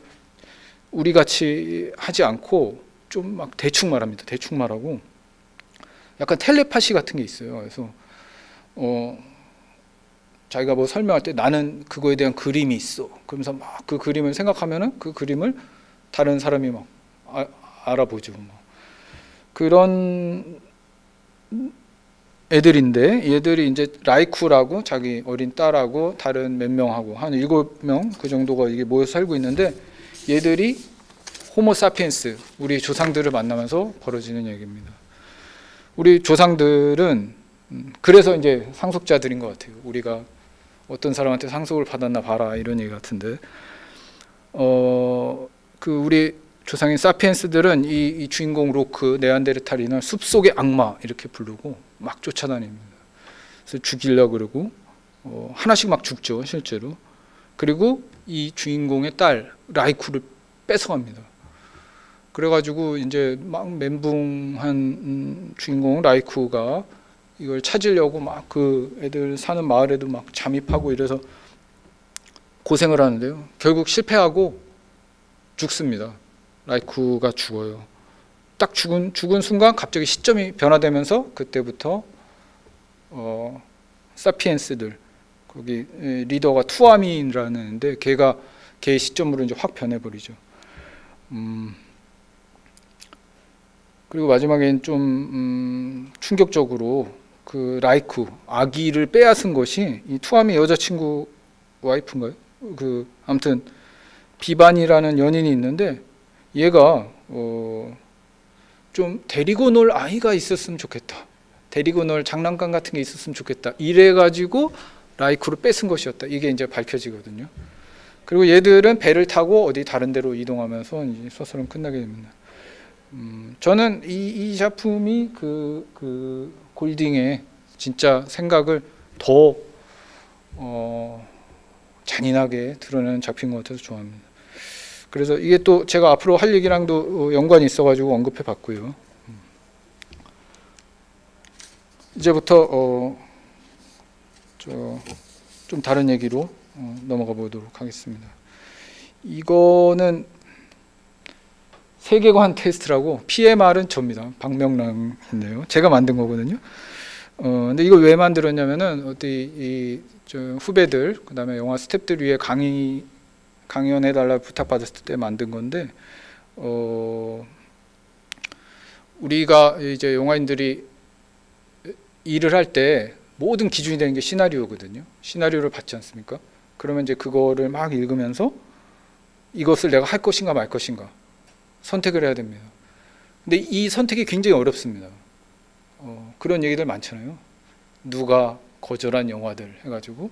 우리 같이 하지 않고 좀 막 대충 말합니다. 대충 말하고 약간 텔레파시 같은 게 있어요. 그래서 자기가 뭐 설명할 때 나는 그거에 대한 그림이 있어. 그러면서 막 그 그림을 생각하면은 그 그림을 다른 사람이 막 알아보죠. 뭐. 그런 애들인데 얘들이 이제 라이쿠라고 자기 어린 딸하고 다른 몇 명하고 한 7명 그 정도가 이게 모여서 살고 있는데 얘들이 호모사피엔스 우리 조상들을 만나면서 벌어지는 얘기입니다. 우리 조상들은 그래서 이제 상속자들인 것 같아요. 우리가 어떤 사람한테 상속을 받았나 봐라 이런 얘기 같은데 그 우리 조상인 사피엔스들은 이 주인공 로크 네안데르탈인을 숲속의 악마 이렇게 부르고 막 쫓아다닙니다. 그래서 죽이려고 그러고 하나씩 막 죽죠 실제로. 그리고 이 주인공의 딸 라이쿠를 뺏어갑니다. 그래가지고 이제 막 멘붕한 주인공 라이쿠가 이걸 찾으려고 막 그 애들 사는 마을에도 막 잠입하고 이래서 고생을 하는데요. 결국 실패하고 죽습니다. 라이쿠가 죽어요. 딱 죽은 순간 갑자기 시점이 변화되면서 그때부터 사피엔스들 거기 리더가 투아민이라는 애인데 걔의 시점으로 이제 확 변해버리죠. 그리고 마지막엔 좀 충격적으로 그 라이쿠 아기를 빼앗은 것이 이 투아미 여자친구 와이프인가요? 그 아무튼 비반이라는 연인이 있는데 얘가 좀 데리고 놀 아이가 있었으면 좋겠다. 데리고 놀 장난감 같은 게 있었으면 좋겠다. 이래가지고 라이쿠를 뺏은 것이었다. 이게 이제 밝혀지거든요. 그리고 얘들은 배를 타고 어디 다른 데로 이동하면서 이제 소설은 끝나게 됩니다. 저는 이 작품이 그 골딩의 진짜 생각을 더 잔인하게 드러내는 작품인 것 같아서 좋아합니다. 그래서 이게 또 제가 앞으로 할 얘기랑도 연관이 있어가지고 언급해 봤고요. 이제부터 좀 다른 얘기로 넘어가 보도록 하겠습니다. 이거는 세계관 테스트라고 PMR은 접니다. 박명랑인데요. 제가 만든 거거든요. 근데 이걸 왜 만들었냐면은 어디 후배들 그다음에 영화 스태프들 위해 강연해달라 부탁받았을 때 만든 건데 우리가 이제 영화인들이 일을 할 때 모든 기준이 되는 게 시나리오거든요. 시나리오를 받지 않습니까? 그러면 이제 그거를 막 읽으면서 이것을 내가 할 것인가 말 것인가 선택을 해야 됩니다. 근데 이 선택이 굉장히 어렵습니다. 그런 얘기들 많잖아요. 누가 거절한 영화들 해가지고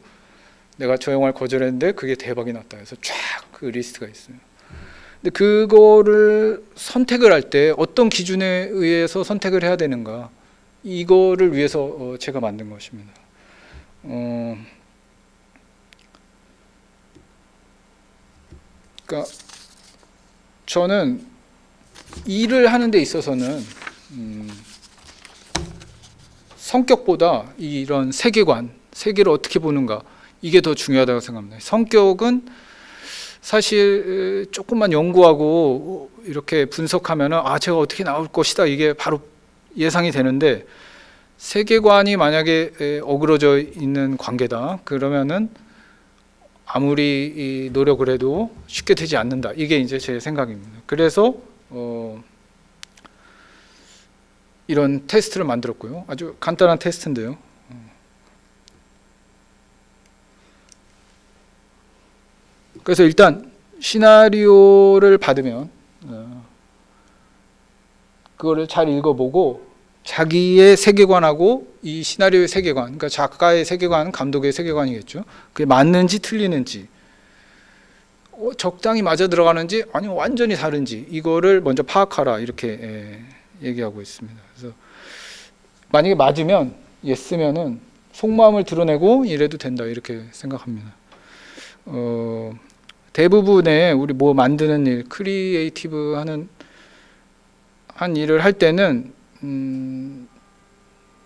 내가 저 영화를 거절했는데 그게 대박이 났다 해서 쫙 그 리스트가 있어요. 근데 그거를 선택을 할 때 어떤 기준에 의해서 선택을 해야 되는가 이거를 위해서 제가 만든 것입니다. 그러니까 저는 일을 하는 데 있어서는 성격보다 이런 세계관, 세계를 어떻게 보는가 이게 더 중요하다고 생각합니다. 성격은 사실 조금만 연구하고 이렇게 분석하면은 제가 어떻게 나올 것이다 이게 바로 예상이 되는데 세계관이 만약에 어그러져 있는 관계다 그러면은 아무리 노력을 해도 쉽게 되지 않는다. 이게 이제 제 생각입니다. 그래서 이런 테스트를 만들었고요. 아주 간단한 테스트인데요. 그래서 일단 시나리오를 받으면 그거를 잘 읽어보고 자기의 세계관하고 이 시나리오의 세계관, 그러니까 작가의 세계관, 감독의 세계관이겠죠. 그게 맞는지 틀리는지, 적당히 맞아 들어가는지 아니면 완전히 다른지 이거를 먼저 파악하라 이렇게 얘기하고 있습니다. 그래서 만약에 맞으면 쓰면은 속마음을 드러내고 이래도 된다 이렇게 생각합니다. 대부분의 우리 뭐 만드는 일, 크리에이티브 한 일을 할 때는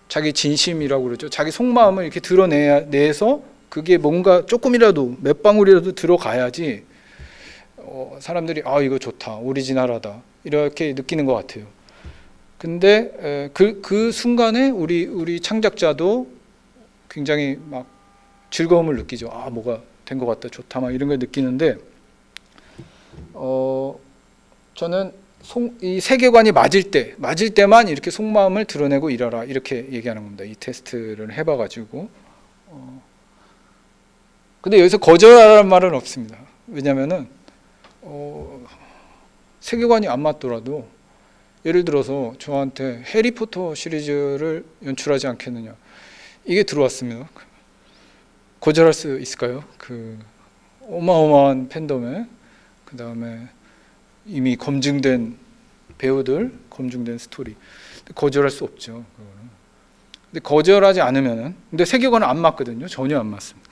자기 진심이라고 그러죠. 자기 속마음을 이렇게 드러내서 그게 뭔가 조금이라도 몇 방울이라도 들어가야지 사람들이 아 이거 좋다, 오리지널하다 이렇게 느끼는 것 같아요. 근데 그 순간에 우리 창작자도 굉장히 막 즐거움을 느끼죠. 아 뭐가 된 것 같다, 좋다 막 이런 걸 느끼는데 저는 이 세계관이 맞을 때만 이렇게 속마음을 드러내고 일하라 이렇게 얘기하는 겁니다. 이 테스트를 해봐가지고 근데 여기서 거절하라는 말은 없습니다. 왜냐면은 세계관이 안 맞더라도 예를 들어서 저한테 해리포터 시리즈를 연출하지 않겠느냐 이게 들어왔습니다. 거절할 수 있을까요? 그 어마어마한 팬덤에 그 다음에 이미 검증된 배우들, 검증된 스토리 거절할 수 없죠. 그거는. 근데 거절하지 않으면은 근데 세계관은 안 맞거든요. 전혀 안 맞습니다.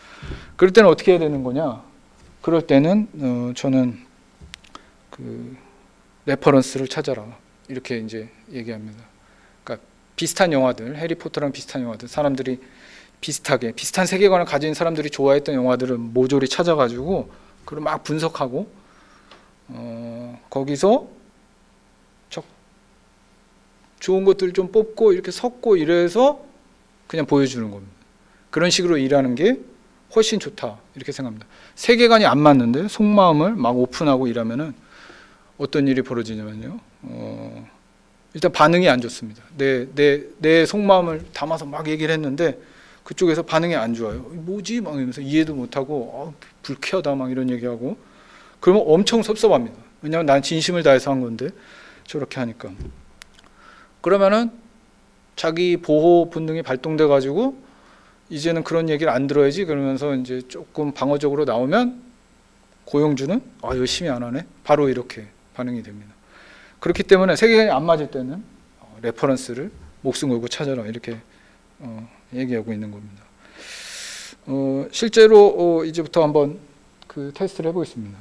그럴 때는 어떻게 해야 되는 거냐? 그럴 때는 저는 그 레퍼런스를 찾아라 이렇게 이제 얘기합니다. 그러니까 비슷한 영화들, 해리포터랑 비슷한 영화들, 사람들이 비슷한 세계관을 가진 사람들이 좋아했던 영화들을 모조리 찾아가지고 그걸 막 분석하고 거기서 좋은 것들 좀 뽑고 이렇게 섞고 이래서 그냥 보여주는 겁니다. 그런 식으로 일하는 게 훨씬 좋다 이렇게 생각합니다. 세계관이 안 맞는데 속마음을 막 오픈하고 일하면은 어떤 일이 벌어지냐면요. 일단 반응이 안 좋습니다. 내 속마음을 담아서 막 얘기를 했는데 그쪽에서 반응이 안 좋아요. 뭐지? 막 이러면서 이해도 못하고 불쾌하다 막 이런 얘기하고 그러면 엄청 섭섭합니다. 왜냐하면 난 진심을 다해서 한 건데 저렇게 하니까. 그러면은 자기 보호 본능이 발동돼 가지고 이제는 그런 얘기를 안 들어야지 그러면서 이제 조금 방어적으로 나오면 고용주는 열심히 안 하네 바로 이렇게 반응이 됩니다. 그렇기 때문에 세계관이 안 맞을 때는 레퍼런스를 목숨 걸고 찾아라 이렇게 얘기하고 있는 겁니다. 실제로 이제부터 한번 그 테스트를 해보겠습니다.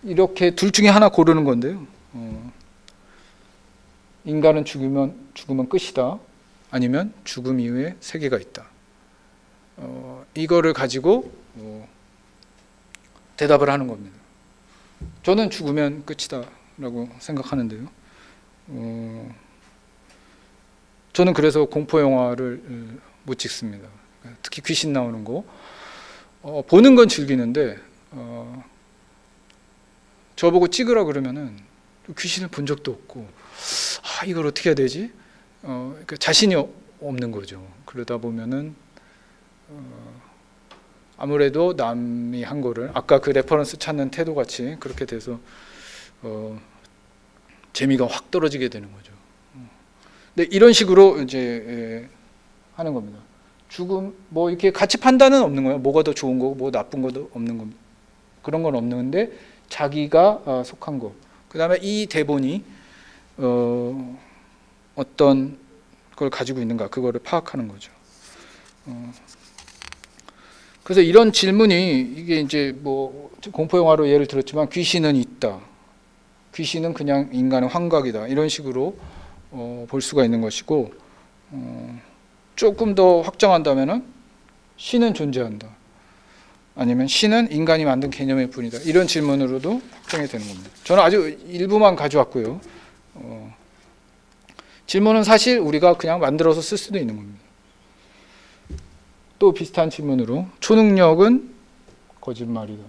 이렇게 둘 중에 하나 고르는 건데요. 인간은 죽으면 끝이다. 아니면 죽음 이후에 세계가 있다. 이거를 가지고 대답을 하는 겁니다. 저는 죽으면 끝이다 라고 생각하는데요. 저는 그래서 공포영화를 못 찍습니다. 특히 귀신 나오는 거 보는 건 즐기는데 저보고 찍으라 그러면은 귀신을 본 적도 없고 이걸 어떻게 해야 되지? 그러니까 자신이 없는 거죠. 그러다 보면은 아무래도 남이 한 거를 아까 그 레퍼런스 찾는 태도 같이 그렇게 돼서 재미가 확 떨어지게 되는 거죠. 근데 이런 식으로 이제 하는 겁니다. 죽음 뭐 이렇게 같이 판단은 없는 거예요. 뭐가 더 좋은 거고 뭐 나쁜 것도 없는 겁니다. 그런 건 없는데 자기가 속한 거. 그다음에 이 대본이 어떤 걸 가지고 있는가 그거를 파악하는 거죠. 그래서 이런 질문이 이게 이제 뭐 공포 영화로 예를 들었지만 귀신은 있다. 귀신은 그냥 인간의 환각이다. 이런 식으로 볼 수가 있는 것이고 조금 더 확장한다면은 신은 존재한다. 아니면 신은 인간이 만든 개념일 뿐이다. 이런 질문으로도 확장이 되는 겁니다. 저는 아주 일부만 가져왔고요. 질문은 사실 우리가 그냥 만들어서 쓸 수도 있는 겁니다. 또 비슷한 질문으로 초능력은 거짓말이다.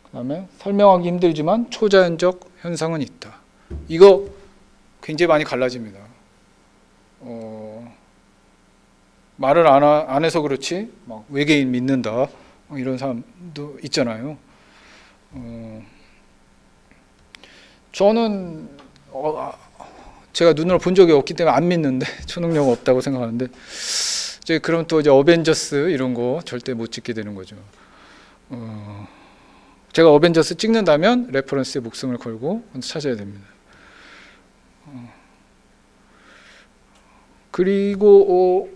그 다음에 설명하기 힘들지만 초자연적 현상은 있다. 이거 굉장히 많이 갈라집니다. 말을 안 해서 그렇지 막 외계인 믿는다 이런 사람도 있잖아요. 저는 제가 눈으로 본 적이 없기 때문에 안 믿는데 초능력 없다고 생각하는데 그럼 또 이제 어벤져스 이런 거 절대 못 찍게 되는 거죠. 제가 어벤져스 찍는다면 레퍼런스에 목숨을 걸고 찾아야 됩니다. 그리고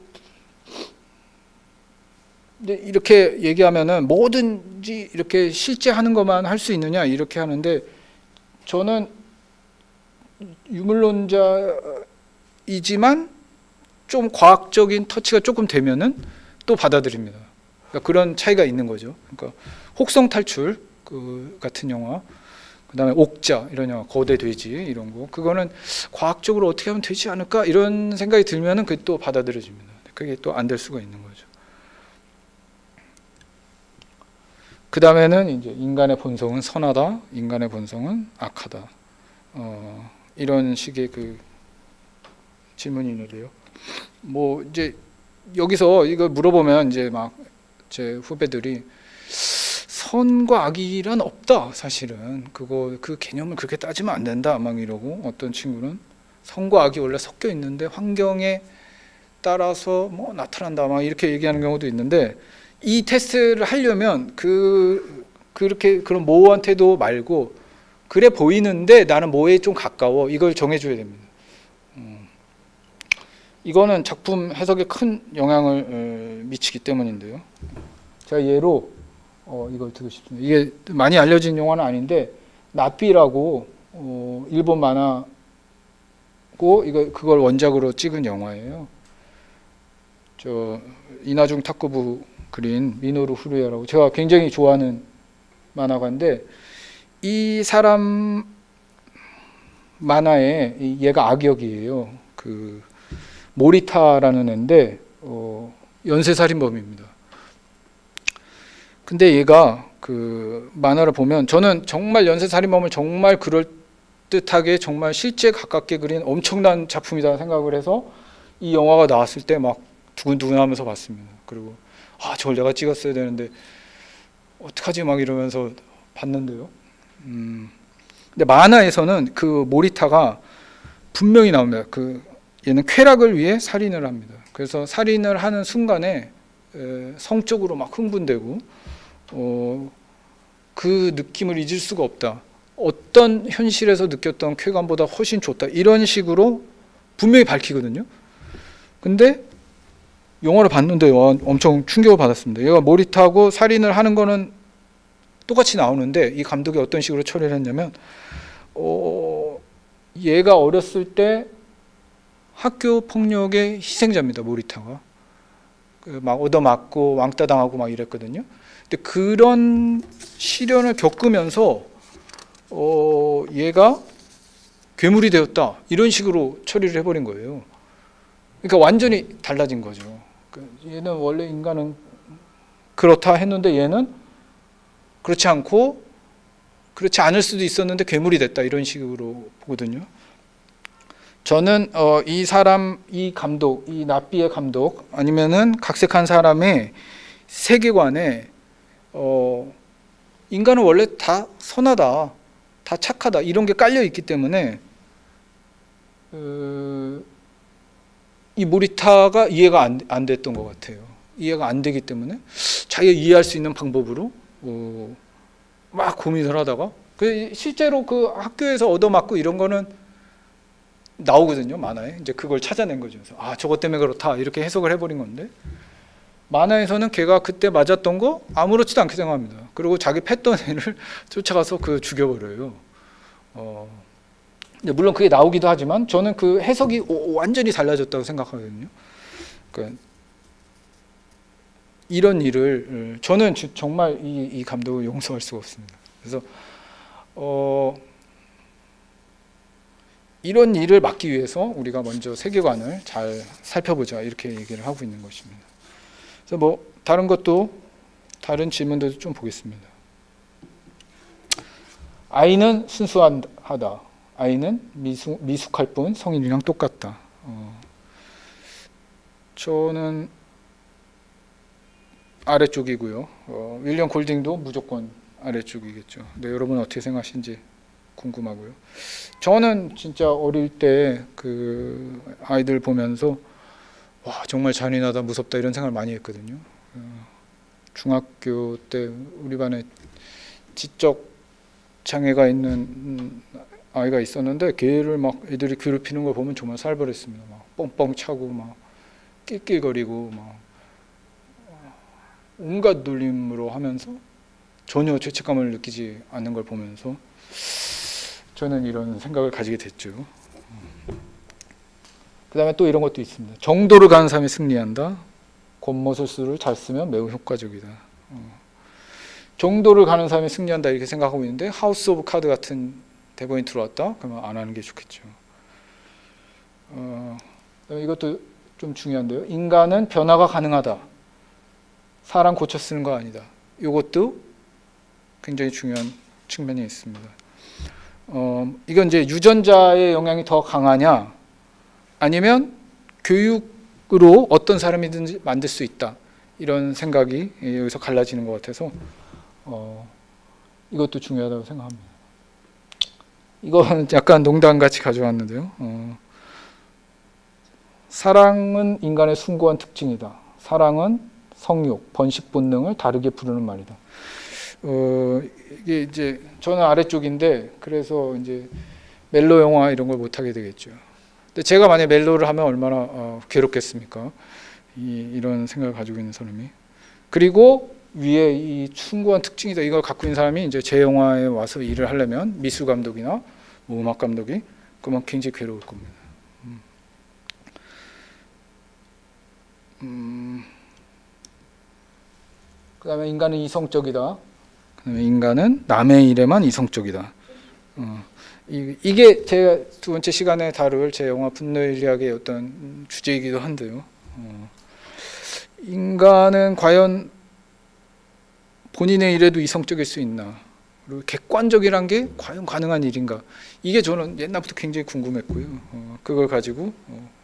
근데 이렇게 얘기하면은 뭐든지 이렇게 실제 하는 것만 할 수 있느냐 이렇게 하는데, 저는 유물론자이지만 좀 과학적인 터치가 조금 되면은 또 받아들입니다. 그러니까 그런 차이가 있는 거죠. 그러니까 혹성 탈출 같은 영화, 그다음에 옥자 이런 영화, 거대 돼지 이런 거, 그거는 과학적으로 어떻게 하면 되지 않을까 이런 생각이 들면은 그게 또 받아들여집니다. 그게 또 안 될 수가 있는 거죠. 그 다음에는 이제 인간의 본성은 선하다, 인간의 본성은 악하다. 이런 식의 그 질문이 있는데요. 뭐 이제 여기서 이거 물어보면 이제 막 제 후배들이 선과 악이란 없다, 사실은 그 개념을 그렇게 따지면 안 된다 막 이러고, 어떤 친구는 선과 악이 원래 섞여 있는데 환경에 따라서 뭐 나타난다 막 이렇게 얘기하는 경우도 있는데, 이 테스트를 하려면 그렇게 그런 모호한 태도 말고 그래 보이는데 나는 뭐에 좀 가까워, 이걸 정해줘야 됩니다. 이거는 작품 해석에 큰 영향을 미치기 때문인데요. 제가 예로 이걸 드고 싶습니다. 이게 많이 알려진 영화는 아닌데, 나비라고 일본 만화고 그걸 원작으로 찍은 영화예요. 저 이나중 탁구부 그린 미노루 후루야라고 제가 굉장히 좋아하는 만화가인데, 이 사람 만화에 얘가 악역이에요. 그 모리타라는 애인데 연쇄살인범입니다. 근데 얘가 그 만화를 보면, 저는 정말 연쇄살인범을 정말 그럴듯하게 정말 실제 가깝게 그린 엄청난 작품이다 생각을 해서 이 영화가 나왔을 때 막 두근두근하면서 봤습니다. 그리고 저걸 내가 찍었어야 되는데 어떡하지 막 이러면서 봤는데요. 근데 만화에서는 그 모리타가 분명히 나옵니다. 얘는 쾌락을 위해 살인을 합니다. 그래서 살인을 하는 순간에 성적으로 막 흥분되고 그 느낌을 잊을 수가 없다. 어떤 현실에서 느꼈던 쾌감보다 훨씬 좋다. 이런 식으로 분명히 밝히거든요. 근데 영화를 봤는데 엄청 충격을 받았습니다. 얘가 모리타하고 살인을 하는 거는 똑같이 나오는데, 이 감독이 어떤 식으로 처리를 했냐면 얘가 어렸을 때 학교 폭력의 희생자입니다. 모리타가 막 얻어맞고 왕따 당하고 막 이랬거든요. 근데 그런 시련을 겪으면서 얘가 괴물이 되었다 이런 식으로 처리를 해버린 거예요. 그러니까 완전히 달라진 거죠. 얘는 원래 인간은 그렇다 했는데 얘는 그렇지 않고, 그렇지 않을 수도 있었는데 괴물이 됐다 이런 식으로 보거든요. 저는 이 사람, 이 감독, 이 나비의 감독 아니면은 각색한 사람의 세계관에 인간은 원래 다 선하다, 다 착하다 이런 게 깔려 있기 때문에 이 모리타가 이해가 안 됐던 것 같아요. 이해가 안 되기 때문에 자기가 이해할 수 있는 방법으로 막 고민을 하다가, 실제로 그 학교에서 얻어맞고 이런 거는 나오거든요, 만화에. 이제 그걸 찾아낸 거죠. 그래서 저것 때문에 그렇다 이렇게 해석을 해버린 건데, 만화에서는 걔가 그때 맞았던 거 아무렇지도 않게 생각합니다. 그리고 자기 팼던 애를 쫓아가서 죽여버려요. 근데 물론 그게 나오기도 하지만 저는 그 해석이 완전히 달라졌다고 생각하거든요. 그러니까 이런 일을 저는 정말 이 감독을 용서할 수가 없습니다. 그래서 이런 일을 막기 위해서 우리가 먼저 세계관을 잘 살펴보자 이렇게 얘기를 하고 있는 것입니다. 그래서 뭐 다른 질문들도 좀 보겠습니다. 아이는 순수하다. 아이는 미숙할 뿐 성인이랑 똑같다. 저는 아래쪽이고요. 윌리엄 골딩도 무조건 아래쪽이겠죠. 네, 여러분 어떻게 생각하시는지 궁금하고요. 저는 진짜 어릴 때 그 아이들 보면서 정말 잔인하다, 무섭다 이런 생각을 많이 했거든요. 중학교 때 우리 반에 지적 장애가 있는 아이가 있었는데 걔를 막 애들이 괴롭히는 걸 보면 정말 살벌했습니다. 막 뻥뻥 차고 막 낄낄거리고 막 온갖 놀림으로 하면서 전혀 죄책감을 느끼지 않는 걸 보면서 저는 이런 생각을 가지게 됐죠. 그 다음에 또 이런 것도 있습니다. 정도를 가는 사람이 승리한다. 권모술수를 잘 쓰면 매우 효과적이다. 정도를 가는 사람이 승리한다 이렇게 생각하고 있는데 하우스 오브 카드 같은 대본이 들어왔다? 그러면 안 하는 게 좋겠죠. 이것도 좀 중요한데요. 인간은 변화가 가능하다. 사람 고쳐 쓰는 거 아니다. 이것도 굉장히 중요한 측면이 있습니다. 이건 이제 유전자의 영향이 더 강하냐, 아니면 교육으로 어떤 사람이든지 만들 수 있다. 이런 생각이 여기서 갈라지는 것 같아서 이것도 중요하다고 생각합니다. 이건 약간 농담같이 가져왔는데요. 사랑은 인간의 숭고한 특징이다. 사랑은 성욕, 번식 본능을 다르게 부르는 말이다. 이게 이제 저는 아래쪽인데 그래서 이제 멜로 영화 이런 걸 못 하게 되겠죠. 근데 제가 만약 멜로를 하면 얼마나 괴롭겠습니까? 이런 생각을 가지고 있는 사람이. 그리고 위에 이 숭고한 특징이다 이걸 갖고 있는 사람이 이제 제 영화에 와서 일을 하려면 미술 감독이나 뭐 음악 감독이 그러면 굉장히 괴로울 겁니다. 그 다음에 인간은 이성적이다. 그 다음에 인간은 남의 일에만 이성적이다. 이게 제가 두 번째 시간에 다룰 제 영화 분노의 일리학의 어떤 주제이기도 한데요. 인간은 과연 본인의 일에도 이성적일 수 있나? 그리고 객관적이란 게 과연 가능한 일인가? 이게 저는 옛날부터 굉장히 궁금했고요. 그걸 가지고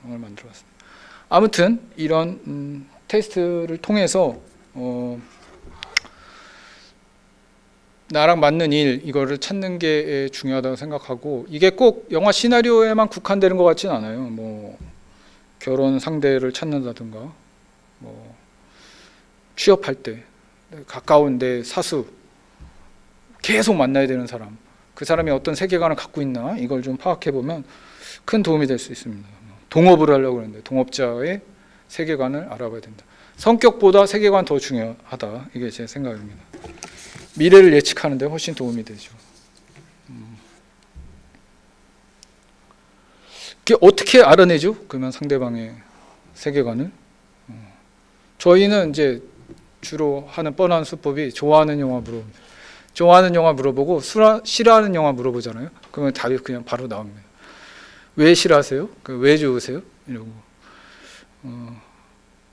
영화를 만들어봤습니다. 아무튼 이런 테스트를 통해서 나랑 맞는 일 이거를 찾는 게 중요하다고 생각하고 이게 꼭 영화 시나리오에만 국한되는 것 같지는 않아요. 뭐 결혼 상대를 찾는다든가 뭐 취업할 때 가까운 내 사수 계속 만나야 되는 사람 그 사람이 어떤 세계관을 갖고 있나 이걸 좀 파악해 보면 큰 도움이 될 수 있습니다. 동업을 하려고 그러는데 동업자의 세계관을 알아봐야 된다. 성격보다 세계관 더 중요하다. 이게 제 생각입니다. 미래를 예측하는 데 훨씬 도움이 되죠. 어떻게 알아내죠? 그러면 상대방의 세계관을 저희는 이제 주로 하는 뻔한 수법이 좋아하는 영화 물어봅니다. 좋아하는 영화 물어보고 싫어하는 영화 물어보잖아요. 그러면 답이 그냥 바로 나옵니다. 왜 싫어하세요? 왜 좋으세요? 이러고.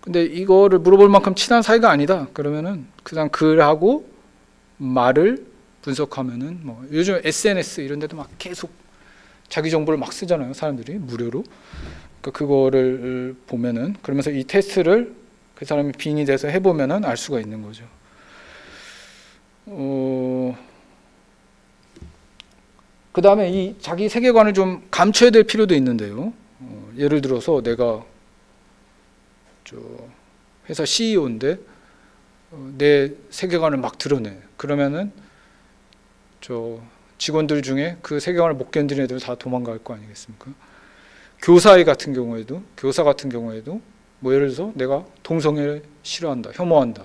근데 이거를 물어볼 만큼 친한 사이가 아니다. 그러면은 그냥 글하고 말을 분석하면은 뭐 요즘 SNS 이런 데도 막 계속 자기 정보를 막 쓰잖아요. 사람들이 무료로. 그러니까 그거를 보면은 그러면서 이 테스트를 그 사람이 빙의 돼서 해보면은 알 수가 있는 거죠. 그 다음에 이 자기 세계관을 좀 감춰야 될 필요도 있는데요. 예를 들어서 내가 저 회사 CEO인데 내 세계관을 막 드러내. 그러면은 저 직원들 중에 그 세계관을 못 견디는 애들 다 도망갈 거 아니겠습니까? 교사 같은 경우에도 뭐 예를 들어서 내가 동성애를 싫어한다, 혐오한다.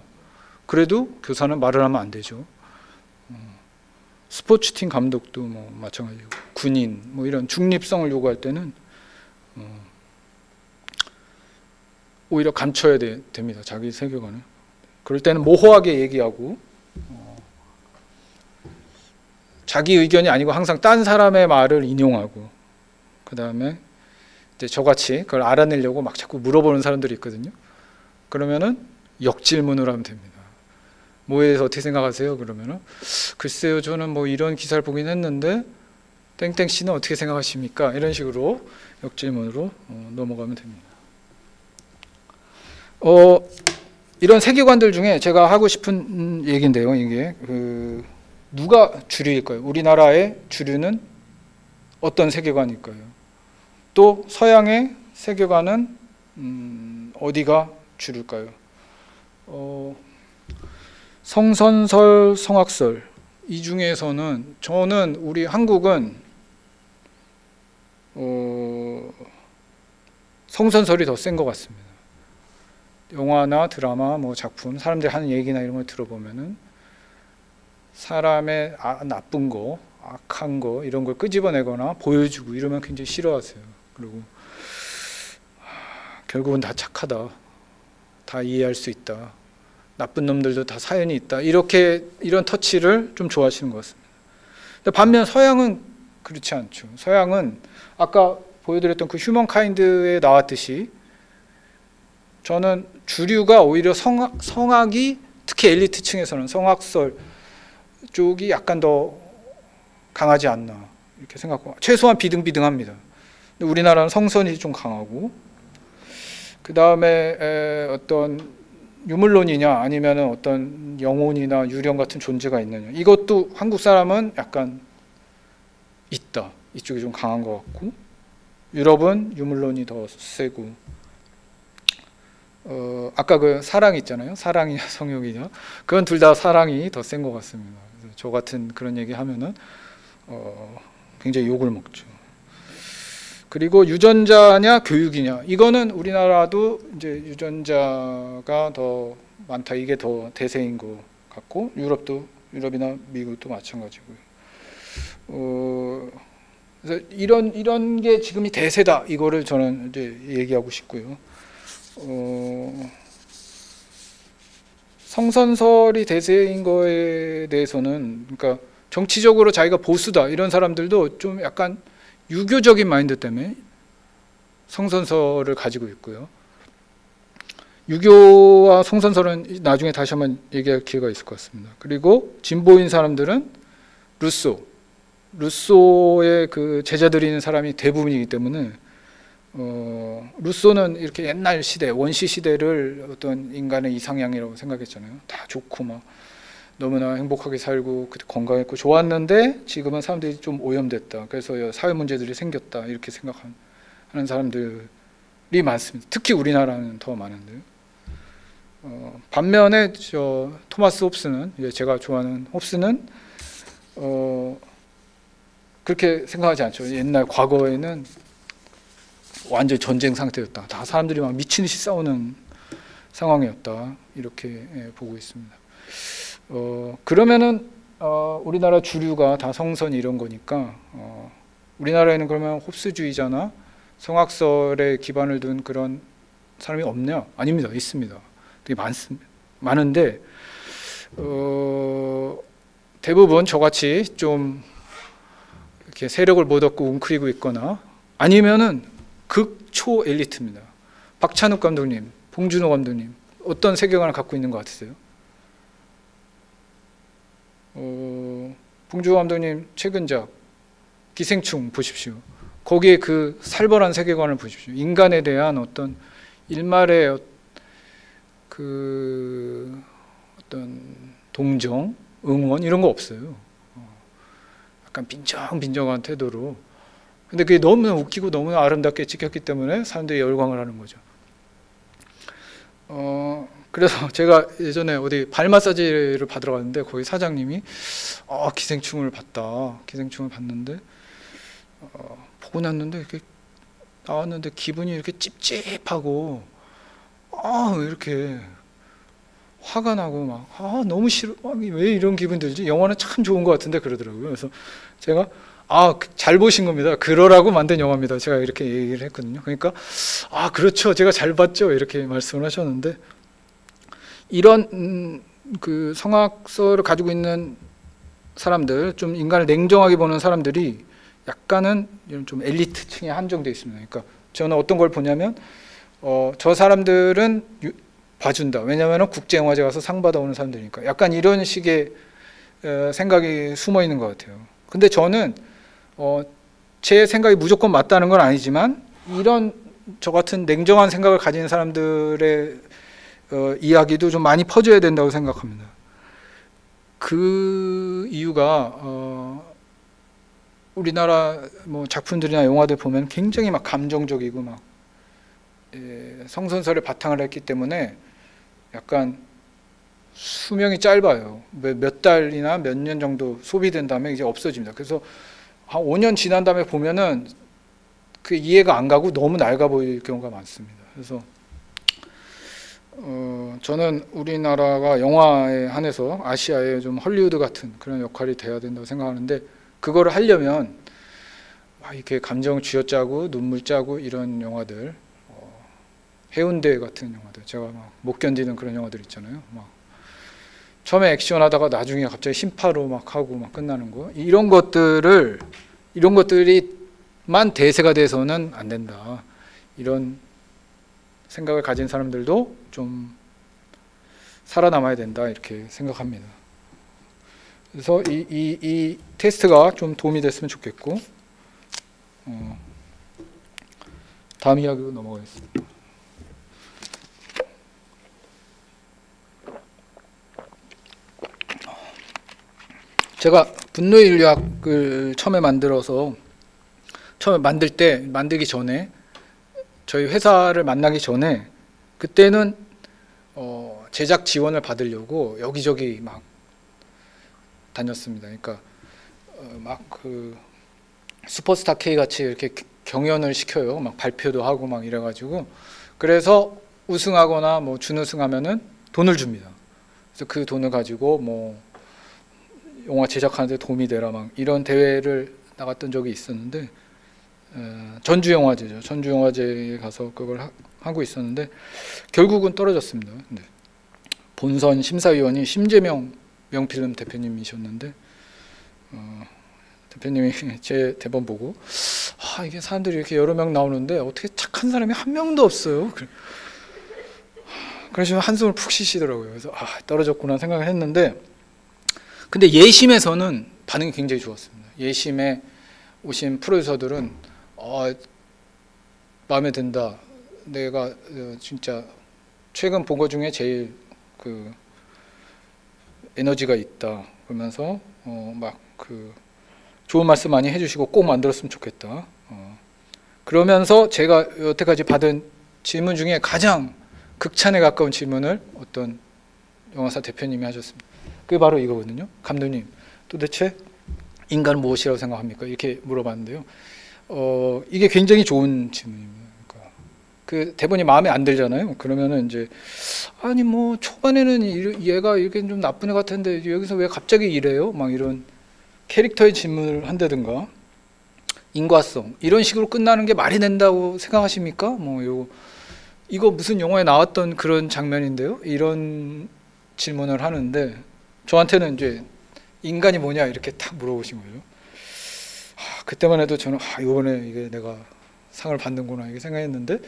그래도 교사는 말을 하면 안 되죠. 스포츠팀 감독도 뭐 마찬가지고 군인 뭐 이런 중립성을 요구할 때는 오히려 감춰야 됩니다. 자기 세계관을. 그럴 때는 모호하게 얘기하고 자기 의견이 아니고 항상 딴 사람의 말을 인용하고 그 다음에 이제 저같이 그걸 알아내려고 막 자꾸 물어보는 사람들이 있거든요. 그러면은 역질문을 하면 됩니다. 뭐에 대해서 어떻게 생각하세요? 그러면은 글쎄요 저는 뭐 이런 기사를 보긴 했는데 땡땡 씨는 어떻게 생각하십니까? 이런 식으로 역질문으로 넘어가면 됩니다. 이런 세계관들 중에 제가 하고 싶은 얘기인데요. 이게 누가 주류일까요? 우리나라의 주류는 어떤 세계관일까요? 또 서양의 세계관은 어디가 주류일까요? 성선설, 성악설 이 중에서는 저는 우리 한국은 성선설이 더 센 것 같습니다. 영화나 드라마, 뭐 작품, 사람들이 하는 얘기나 이런 걸 들어보면은 사람의 나쁜 거, 악한 거 이런 걸 끄집어내거나 보여주고 이러면 굉장히 싫어하세요. 그리고 결국은 다 착하다, 다 이해할 수 있다, 나쁜 놈들도 다 사연이 있다, 이런 터치를 좀 좋아하시는 것 같습니다. 근데 반면 서양은 그렇지 않죠. 서양은 아까 보여드렸던 그 휴먼카인드에 나왔듯이 저는 주류가 오히려 성악이, 특히 엘리트층에서는 성악설 쪽이 약간 더 강하지 않나 이렇게 생각하고, 최소한 비등비등합니다. 근데 우리나라는 성선이 좀 강하고, 그 다음에 어떤 유물론이냐 아니면 어떤 영혼이나 유령 같은 존재가 있느냐, 이것도 한국 사람은 약간 있다, 이쪽이 좀 강한 것 같고, 유럽은 유물론이 더 세고, 아까 그 사랑 있잖아요. 사랑이냐 성욕이냐, 그건 둘 다 사랑이 더 센 것 같습니다. 그래서 저 같은 그런 얘기 하면은 굉장히 욕을 먹죠. 그리고 유전자냐 교육이냐, 이거는 우리나라도 이제 유전자가 더 많다, 이게 더 대세인 것 같고, 유럽이나 미국도 마찬가지고요. 그래서 이런 게 지금이 대세다, 이거를 저는 이제 얘기하고 싶고요. 성선설이 대세인 거에 대해서는, 그러니까 정치적으로 자기가 보수다 이런 사람들도 좀 약간 유교적인 마인드 때문에 성선설을 가지고 있고요. 유교와 성선설은 나중에 다시 한번 얘기할 기회가 있을 것 같습니다. 그리고 진보인 사람들은 루소의 그 제자들인 사람이 대부분이기 때문에 루소는 이렇게 옛날 시대, 원시 시대를 어떤 인간의 이상향이라고 생각했잖아요. 다 좋고 막 너무나 행복하게 살고 건강했고 좋았는데 지금은 사람들이 좀 오염됐다, 그래서 사회 문제들이 생겼다, 이렇게 생각하는 사람들이 많습니다. 특히 우리나라는 더 많은데요. 반면에 토마스 홉스는, 제가 좋아하는 홉스는 그렇게 생각하지 않죠. 옛날 과거에는 완전 전쟁 상태였다, 다 사람들이 막 미친 듯이 싸우는 상황이었다, 이렇게 보고 있습니다. 그러면은 우리나라 주류가 다 성선 이런 거니까 우리나라에는 그러면 홉스주의자나 성악설에 기반을 둔 그런 사람이 없냐? 아닙니다. 있습니다. 되게 많은데 대부분 저같이 좀 이렇게 세력을 못 얻고 웅크리고 있거나 아니면은 극초 엘리트입니다. 박찬욱 감독님, 봉준호 감독님, 어떤 세계관을 갖고 있는 것 같으세요? 봉준호 감독님 최근작 기생충 보십시오. 거기에 그 살벌한 세계관을 보십시오. 인간에 대한 어떤 일말의 그 어떤 동정, 응원 이런 거 없어요. 약간 빈정빈정한 태도로. 근데 그게 너무나 웃기고 너무나 아름답게 찍혔기 때문에 사람들이 열광을 하는 거죠. 그래서 제가 예전에 어디 발 마사지를 받으러 갔는데 거기 사장님이 기생충을 봤는데 보고 났는데 이렇게 나왔는데 기분이 이렇게 찝찝하고 이렇게 화가 나고 막 너무 싫어, 왜 이런 기분 들지? 영화는 참 좋은 것 같은데 그러더라고요. 그래서 제가 잘 보신 겁니다. 그러라고 만든 영화입니다. 제가 이렇게 얘기를 했거든요. 그러니까 그렇죠, 제가 잘 봤죠, 이렇게 말씀을 하셨는데, 이런 그 성악설을 가지고 있는 사람들, 좀 인간을 냉정하게 보는 사람들이 약간은 좀 엘리트층에 한정되어 있습니다. 그러니까 저는 어떤 걸 보냐면 저 사람들은 봐준다, 왜냐하면 국제영화제 가서 상 받아오는 사람들이니까, 약간 이런 식의 생각이 숨어 있는 것 같아요. 근데 저는 제 생각이 무조건 맞다는 건 아니지만, 이런 저 같은 냉정한 생각을 가진 사람들의 이야기도 좀 많이 퍼져야 된다고 생각합니다. 그 이유가 우리나라 뭐 작품들이나 영화들 보면 굉장히 막 감정적이고 막 성선설에 바탕을 했기 때문에 약간 수명이 짧아요. 몇 달이나 몇 년 정도 소비된 다음에 이제 없어집니다. 그래서 한 5년 지난 다음에 보면은 그 이해가 안 가고 너무 낡아 보일 경우가 많습니다. 그래서 저는 우리나라가 영화에 한해서 아시아의 좀 헐리우드 같은 그런 역할이 돼야 된다고 생각하는데, 그거를 하려면 막 이렇게 감정 쥐어짜고 눈물 짜고 이런 영화들, 해운대 같은 영화들, 제가 막 못 견디는 그런 영화들 있잖아요. 막 처음에 액션하다가 나중에 갑자기 심파로 막 하고 막 끝나는 거, 이런 것들이만 대세가 돼서는 안 된다, 이런 생각을 가진 사람들도 좀 살아남아야 된다, 이렇게 생각합니다. 그래서 이 테스트가 좀 도움이 됐으면 좋겠고, 다음 이야기로 넘어가겠습니다. 제가 분노의 인류학을 처음에 만들기 전에, 저희 회사를 만나기 전에, 그때는 제작 지원을 받으려고 여기저기 막 다녔습니다. 그러니까 막 그 슈퍼스타 K 같이 이렇게 경연을 시켜요. 막 발표도 하고 막 이래가지고, 그래서 우승하거나 뭐 준우승하면은 돈을 줍니다. 그래서 그 돈을 가지고 뭐 영화 제작하는데 도움이 되라 막 이런 대회를 나갔던 적이 있었는데, 전주영화제죠. 전주영화제에 가서 그걸 하고 있었는데 결국은 떨어졌습니다. 근데 본선 심사위원이 심재명 명필름 대표님이셨는데, 대표님이 제 대본 보고, 이게 사람들이 이렇게 여러 명 나오는데 어떻게 착한 사람이 한 명도 없어요. 그러시면 한숨을 푹 쉬시더라고요. 그래서 떨어졌구나 생각을 했는데, 근데 예심에서는 반응이 굉장히 좋았습니다. 예심에 오신 프로듀서들은 마음에 든다, 내가 진짜 최근 본 것 중에 제일 그 에너지가 있다, 그러면서 막 그 좋은 말씀 많이 해주시고 꼭 만들었으면 좋겠다. 그러면서 제가 여태까지 받은 질문 중에 가장 극찬에 가까운 질문을 어떤 영화사 대표님이 하셨습니다. 그게 바로 이거거든요. 감독님, 도대체 인간은 무엇이라고 생각합니까? 이렇게 물어봤는데요. 이게 굉장히 좋은 질문입니다. 그러니까 그 대본이 마음에 안 들잖아요. 그러면은 이제 아니 뭐 초반에는 얘가 이렇게 좀 나쁜 애 같은데 여기서 왜 갑자기 이래요? 막 이런 캐릭터의 질문을 한다든가, 인과성 이런 식으로 끝나는 게 말이 된다고 생각하십니까? 뭐 이거 무슨 영화에 나왔던 그런 장면인데요. 이런 질문을 하는데, 저한테는 이제 인간이 뭐냐 이렇게 딱 물어보신 거예요. 그때만 해도 저는 이번에 이게 내가 상을 받는구나 이렇게 생각했는데,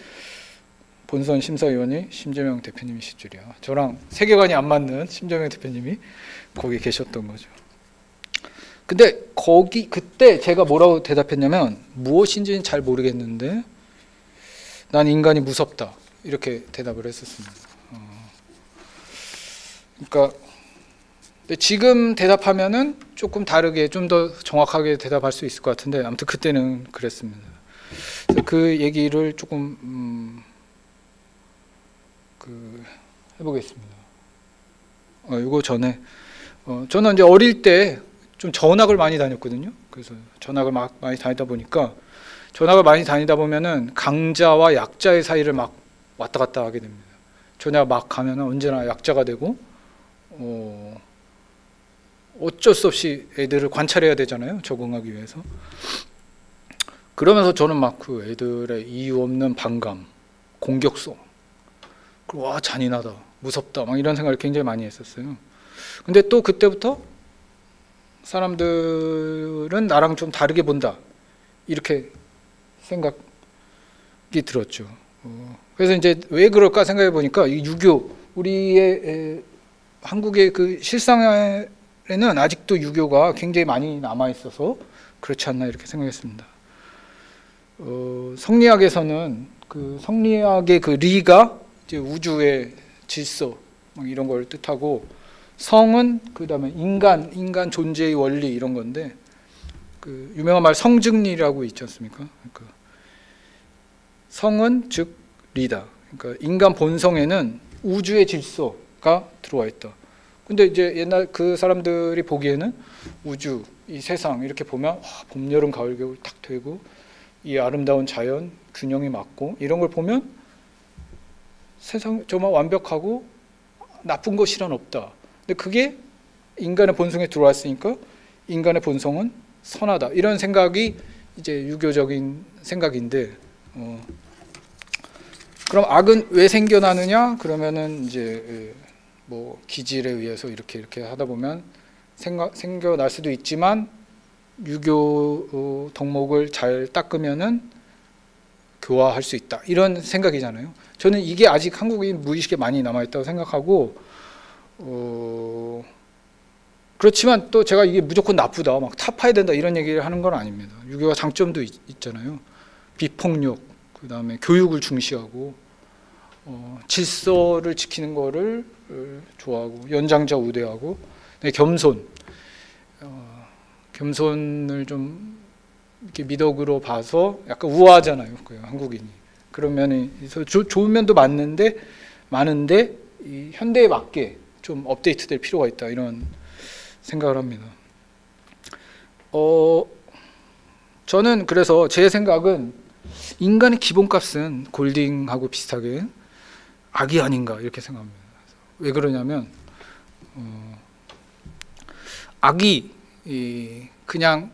본선 심사위원이 심재명 대표님이실 줄이야. 저랑 세계관이 안 맞는 심재명 대표님이 거기 계셨던 거죠. 근데 그때 제가 뭐라고 대답했냐면, 무엇인지는 잘 모르겠는데 난 인간이 무섭다, 이렇게 대답을 했었습니다. 그러니까 지금 대답하면은 조금 다르게, 좀 더 정확하게 대답할 수 있을 것 같은데, 아무튼 그때는 그랬습니다. 그 얘기를 조금 해보겠습니다. 이거 전에 저는 이제 어릴 때 좀 전학을 많이 다녔거든요. 그래서 전학을 막 많이 다니다 보니까, 전학을 많이 다니다 보면은 강자와 약자의 사이를 막 왔다 갔다 하게 됩니다. 전학 막 가면은 언제나 약자가 되고, 어쩔 수 없이 애들을 관찰해야 되잖아요. 적응하기 위해서. 그러면서 저는 막 그 애들의 이유 없는 반감, 공격성, 그리고 와 잔인하다, 무섭다, 막 이런 생각을 굉장히 많이 했었어요. 근데 또 그때부터 사람들은 나랑 좀 다르게 본다, 이렇게 생각이 들었죠. 그래서 이제 왜 그럴까 생각해 보니까, 이 유교, 우리의 한국의 그 실상에는 아직도 유교가 굉장히 많이 남아 있어서 그렇지 않나 이렇게 생각했습니다. 성리학에서는 그 성리학의 그 리가 이제 우주의 질서 막 이런 걸 뜻하고, 성은 그다음에 인간 존재의 원리 이런 건데, 그 유명한 말 성증리라고 있지 않습니까? 그러니까 성은 즉 리다. 그러니까 인간 본성에는 우주의 질서가 들어와 있다. 근데 이제 옛날 그 사람들이 보기에는 우주, 이 세상 이렇게 보면 봄, 여름, 가을, 겨울 딱 되고, 이 아름다운 자연 균형이 맞고 이런 걸 보면 세상 정말 완벽하고 나쁜 것이란 없다. 근데 그게 인간의 본성에 들어왔으니까 인간의 본성은 선하다. 이런 생각이 이제 유교적인 생각인데, 그럼 악은 왜 생겨나느냐? 그러면은 이제 뭐 기질에 의해서 이렇게 하다 보면 생겨날 수도 있지만 유교 덕목을 잘 닦으면은 교화할 수 있다. 이런 생각이잖아요. 저는 이게 아직 한국인 무의식에 많이 남아있다고 생각하고, 그렇지만 또 제가 이게 무조건 나쁘다, 막 타파해야 된다 이런 얘기를 하는 건 아닙니다. 유교가 장점도 있잖아요. 비폭력, 그 다음에 교육을 중시하고, 질서를 지키는 거를 좋아하고, 연장자 우대하고, 겸손, 겸손을 좀 이렇게 미덕으로 봐서 약간 우아하잖아요, 그 한국인이. 그런 면이 좋은 면도 많은데 이 현대에 맞게 좀 업데이트될 필요가 있다, 이런 생각을 합니다. 저는 그래서 제 생각은 인간의 기본값은 골딩하고 비슷하게 악이 아닌가 이렇게 생각합니다. 왜 그러냐면 악이 그냥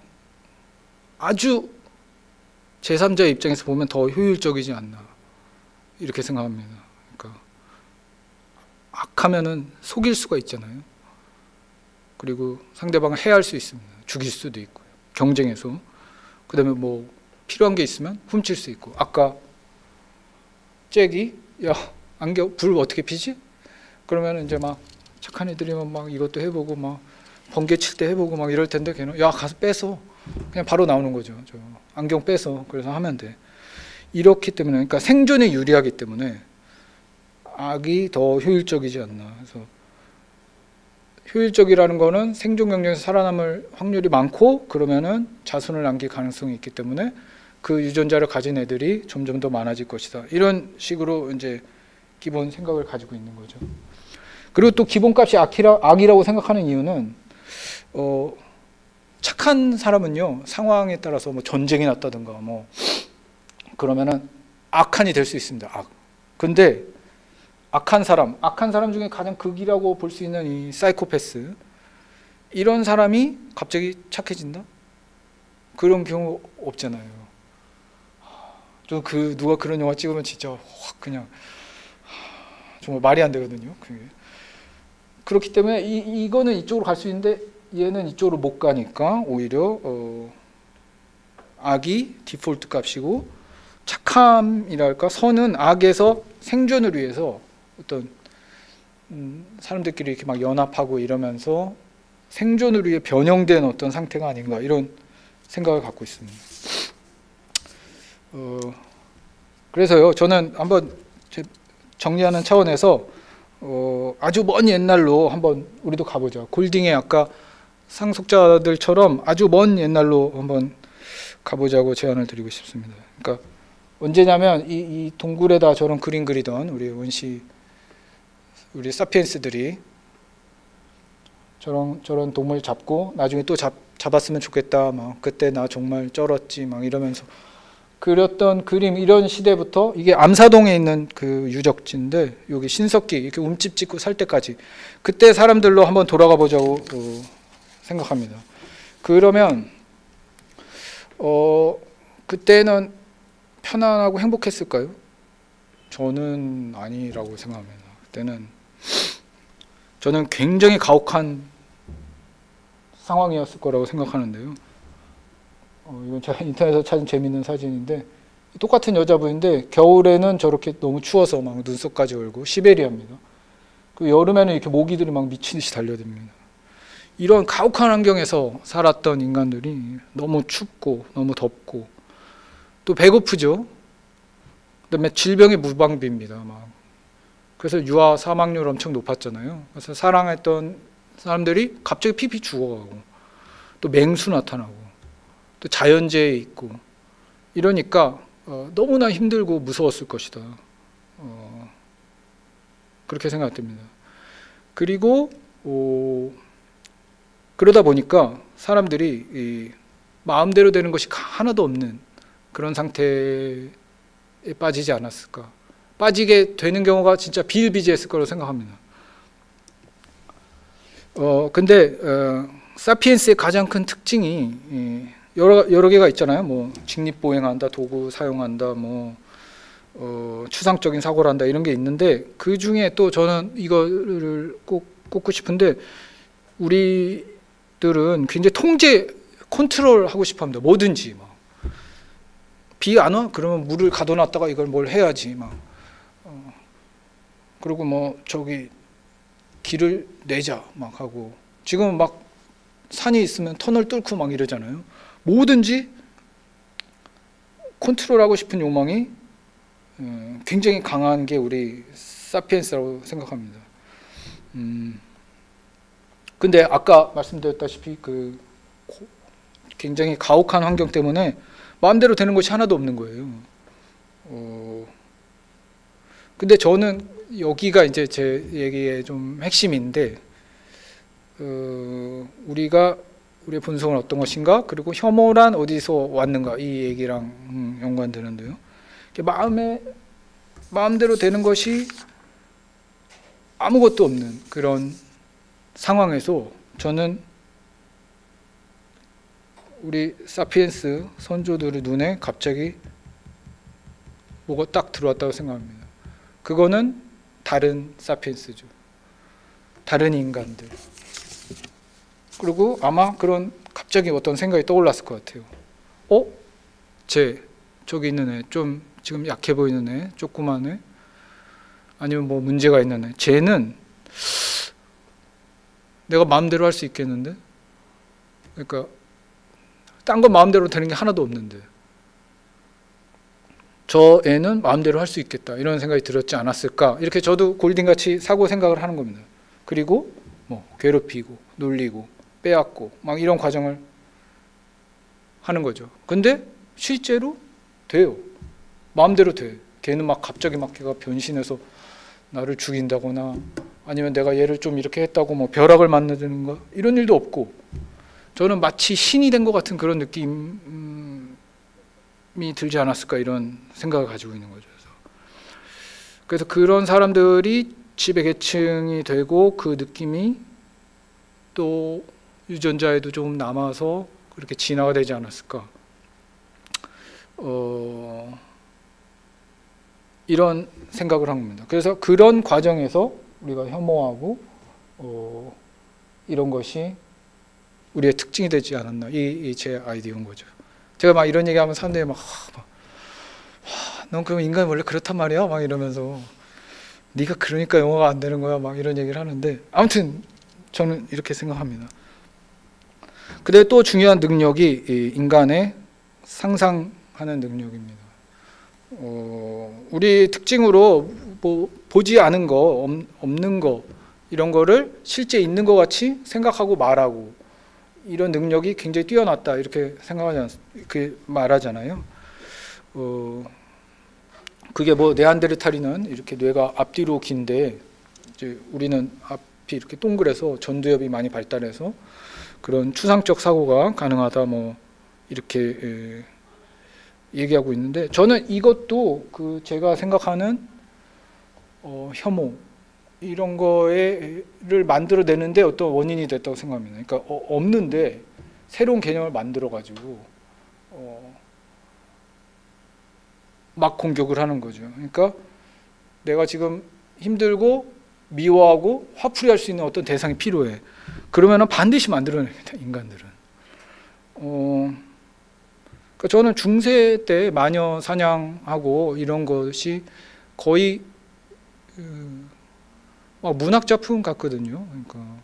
아주 제3자의 입장에서 보면 더 효율적이지 않나 이렇게 생각합니다. 그러니까 악하면은 속일 수가 있잖아요. 그리고 상대방을 해할 수 있습니다. 죽일 수도 있고요. 경쟁에서. 그 다음에 뭐 필요한 게 있으면 훔칠 수 있고. 아까 잭이 야 안경 불 어떻게 피지? 그러면 이제 막 착한 애들이면 막 이것도 해보고 막 번개 칠 때 해보고 막 이럴 텐데 걔는 야 가서 뺏어. 그냥 바로 나오는 거죠. 저 안경 뺏어. 그래서 하면 돼. 이렇기 때문에, 그러니까 생존에 유리하기 때문에 악이 더 효율적이지 않나. 그래서 효율적이라는 거는 생존 경쟁에서 살아남을 확률이 많고, 그러면은 자손을 남길 가능성이 있기 때문에 그 유전자를 가진 애들이 점점 더 많아질 것이다. 이런 식으로 이제 기본 생각을 가지고 있는 거죠. 그리고 또 기본값이 악이라고 생각하는 이유는 착한 사람은요, 상황에 따라서 뭐 전쟁이 났다든가 뭐 그러면은 악한이 될 수 있습니다. 악. 근데 악한 사람 중에 가장 극이라고 볼 수 있는 이 사이코패스, 이런 사람이 갑자기 착해진다? 그런 경우 없잖아요. 저 누가 그런 영화 찍으면 진짜 확 그냥 정말 말이 안 되거든요. 그게. 그렇기 때문에 이거는 이쪽으로 갈 수 있는데 얘는 이쪽으로 못 가니까 오히려 악이 디폴트 값이고, 착함이랄까 선은 악에서 생존을 위해서 어떤 사람들끼리 이렇게 막 연합하고 이러면서 생존을 위해 변형된 어떤 상태가 아닌가, 이런 생각을 갖고 있습니다. 그래서요, 저는 한번 정리하는 차원에서 아주 먼 옛날로 한번 우리도 가보자. 골딩의 아까 상속자들처럼 아주 먼 옛날로 한번 가보자고 제안을 드리고 싶습니다. 그러니까 언제냐면 이 동굴에다 저런 그림 그리던 우리 사피엔스들이 저런 동물 잡고 나중에 또 잡았으면 좋겠다, 막 그때 나 정말 쩔었지, 막 이러면서 그렸던 그림, 이런 시대부터, 이게 암사동에 있는 그 유적지인데 여기 신석기 이렇게 움집 짓고 살 때까지, 그때 사람들로 한번 돌아가 보자고 생각합니다. 그러면 그때는 편안하고 행복했을까요? 저는 아니라고 생각합니다. 그때는 저는 굉장히 가혹한 상황이었을 거라고 생각하는데요. 이건 제가 인터넷에서 찾은 재밌는 사진인데, 똑같은 여자분인데 겨울에는 저렇게 너무 추워서 막 눈썹까지 얼고, 시베리아입니다. 그 여름에는 이렇게 모기들이 막 미친 듯이 달려듭니다. 이런 가혹한 환경에서 살았던 인간들이 너무 춥고 너무 덥고 또 배고프죠. 그다음에 질병의 무방비입니다. 막. 그래서 유아 사망률 엄청 높았잖아요. 그래서 사랑했던 사람들이 갑자기 피피 죽어가고, 또 맹수 나타나고, 또 자연재해 있고, 이러니까 너무나 힘들고 무서웠을 것이다. 그렇게 생각됩니다. 그리고 그러다 보니까 사람들이 마음대로 되는 것이 하나도 없는 그런 상태에 빠지지 않았을까. 빠지게 되는 경우가 진짜 비일비재했을 거라고 생각합니다. 근데 사피엔스의 가장 큰 특징이 여러 개가 있잖아요. 뭐 직립보행한다, 도구 사용한다, 뭐 추상적인 사고를 한다, 이런 게 있는데, 그 중에 또 저는 이거를 꼭 꼽고 싶은데, 우리들은 굉장히 통제, 컨트롤 하고 싶어 합니다. 뭐든지 막. 비 안 와? 그러면 물을 가둬놨다가 이걸 뭘 해야지 막. 그리고 뭐 저기 길을 내자 막 하고, 지금 막 산이 있으면 터널 뚫고 막 이러잖아요. 뭐든지 컨트롤하고 싶은 욕망이 굉장히 강한 게 우리 사피엔스라고 생각합니다. 근데 아까 말씀드렸다시피 그 굉장히 가혹한 환경 때문에 마음대로 되는 것이 하나도 없는 거예요. 근데 저는 여기가 이제 제 얘기의 좀 핵심인데, 우리의 본성은 어떤 것인가, 그리고 혐오란 어디서 왔는가, 이 얘기랑 연관되는데요. 마음대로 되는 것이 아무것도 없는 그런 상황에서 저는 우리 사피엔스 선조들의 눈에 갑자기 뭐가 딱 들어왔다고 생각합니다. 그거는 다른 사피엔스죠. 다른 인간들. 그리고 아마 그런 갑자기 어떤 생각이 떠올랐을 것 같아요. 저기 있는 애, 좀 지금 약해 보이는 애, 조그만 애, 아니면 뭐 문제가 있는 애, 쟤는 내가 마음대로 할 수 있겠는데? 그러니까 딴 건 마음대로 되는 게 하나도 없는데 저 애는 마음대로 할 수 있겠다, 이런 생각이 들었지 않았을까, 이렇게 저도 골딩같이 사고 생각을 하는 겁니다. 그리고 뭐 괴롭히고 놀리고 빼앗고 막 이런 과정을 하는 거죠. 근데 실제로 돼요. 마음대로 돼. 걔는 막 갑자기 막 걔가 변신해서 나를 죽인다거나, 아니면 내가 얘를 좀 이렇게 했다고 뭐 벼락을 맞는 이런 일도 없고, 저는 마치 신이 된 것 같은 그런 느낌이 들지 않았을까, 이런 생각을 가지고 있는 거죠. 그래서 그런 사람들이 지배 계층이 되고, 그 느낌이 또 유전자에도 조금 남아서 그렇게 진화가 되지 않았을까, 이런 생각을 한 겁니다. 그래서 그런 과정에서 우리가 혐오하고 이런 것이 우리의 특징이 되지 않았나, 이 제 아이디어인 거죠. 제가 막 이런 얘기하면 사람들이 넌 그럼 인간이 원래 그렇단 말이야? 막 이러면서, 네가 그러니까 영어가 안 되는 거야, 막 이런 얘기를 하는데, 아무튼 저는 이렇게 생각합니다. 근데 또 중요한 능력이 이 인간의 상상하는 능력입니다. 우리 특징으로 뭐 보지 않은 거, 없는 거, 이런 거를 실제 있는 것 같이 생각하고 말하고, 이런 능력이 굉장히 뛰어났다, 이렇게 말하잖아요. 그게 뭐 네안데르탈인은 이렇게 뇌가 앞뒤로 긴데, 이제 우리는 앞이 이렇게 동그래서 전두엽이 많이 발달해서 그런 추상적 사고가 가능하다, 뭐 이렇게 얘기하고 있는데, 저는 이것도 제가 생각하는 혐오, 이런 거를 만들어내는데 어떤 원인이 됐다고 생각합니다. 그러니까 없는데 새로운 개념을 만들어가지고 막 공격을 하는 거죠. 그러니까 내가 지금 힘들고 미워하고 화풀이할 수 있는 어떤 대상이 필요해. 그러면은 반드시 만들어냅니다, 인간들은. 그러니까 저는 중세 때 마녀 사냥하고 이런 것이 거의 막 문학 작품 같거든요. 그러니까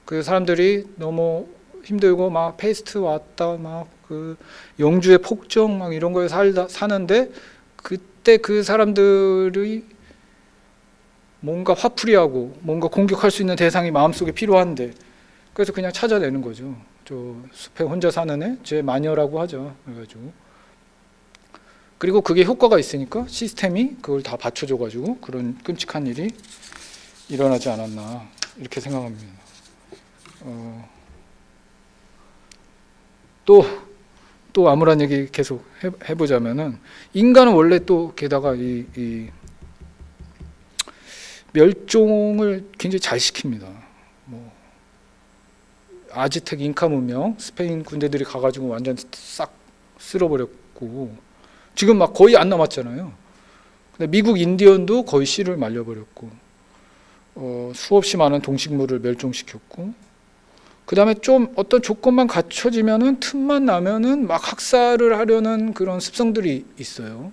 그 사람들이 너무 힘들고 막 페스트 왔다, 막 그 영주의 폭정 막 이런 거에 사는데, 그때 그 사람들이 뭔가 화풀이하고 뭔가 공격할 수 있는 대상이 마음속에 필요한데, 그래서 그냥 찾아내는 거죠. 저 숲에 혼자 사는 애, 제 마녀라고 하죠. 그래가지고, 그리고 그게 효과가 있으니까 시스템이 그걸 다 받쳐줘가지고 그런 끔찍한 일이 일어나지 않았나, 이렇게 생각합니다. 또 또 암울한 얘기 계속 해보자면은, 인간은 원래 또 게다가 이 멸종을 굉장히 잘 시킵니다. 뭐 아즈텍 잉카 문명, 스페인 군대들이 가가지고 완전 싹 쓸어버렸고, 지금 막 거의 안 남았잖아요. 근데 미국 인디언도 거의 씨를 말려버렸고, 수없이 많은 동식물을 멸종시켰고, 그 다음에 좀 어떤 조건만 갖춰지면은, 틈만 나면은 막 학살을 하려는 그런 습성들이 있어요.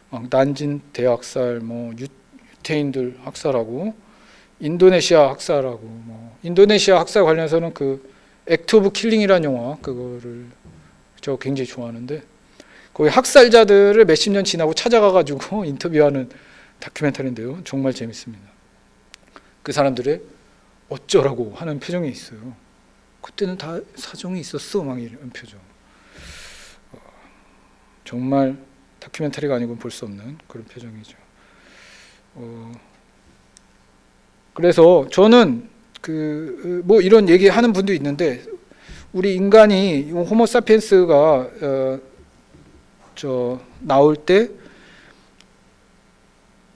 막 난징 대학살, 뭐 유태인들 학살하고, 인도네시아 학살하고, 뭐 인도네시아 학살 관련해서는 그 액트 오브 킬링이라는 영화, 그거를 저 굉장히 좋아하는데, 거기 학살자들을 몇십 년 지나고 찾아가가지고 인터뷰하는 다큐멘터리인데요, 정말 재밌습니다. 그 사람들의 어쩌라고 하는 표정이 있어요. 그때는 다 사정이 있었어, 막 이런 표정. 정말 다큐멘터리가 아니고는 볼 수 없는 그런 표정이죠. 그래서 저는 뭐 이런 얘기 하는 분도 있는데, 우리 인간이 호모사피엔스가 나올 때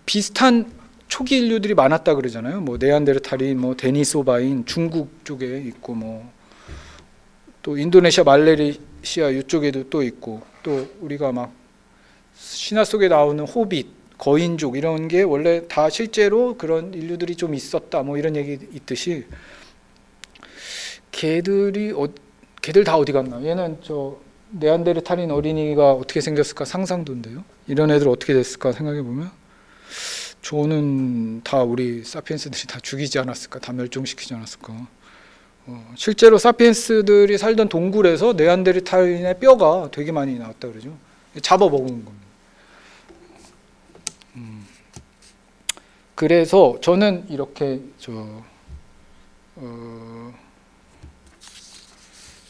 비슷한 초기 인류들이 많았다 그러잖아요. 뭐 네안데르탈인, 뭐 데니소바인 중국 쪽에 있고, 뭐 또 인도네시아 말레이시아 이쪽에도 또 있고, 또 우리가 막 신화 속에 나오는 호빗, 거인족 이런 게 원래 다 실제로 그런 인류들이 좀 있었다, 뭐 이런 얘기 있듯이, 걔들 다 어디 갔나? 얘는 저 네안데르탈인 어린이가 어떻게 생겼을까 상상도인데요. 이런 애들 어떻게 됐을까 생각해 보면, 저는 다 우리 사피엔스들이 다 죽이지 않았을까, 다 멸종시키지 않았을까. 실제로 사피엔스들이 살던 동굴에서 네안데르탈인의 뼈가 되게 많이 나왔다 그러죠. 잡아먹은 겁니다. 그래서 저는 이렇게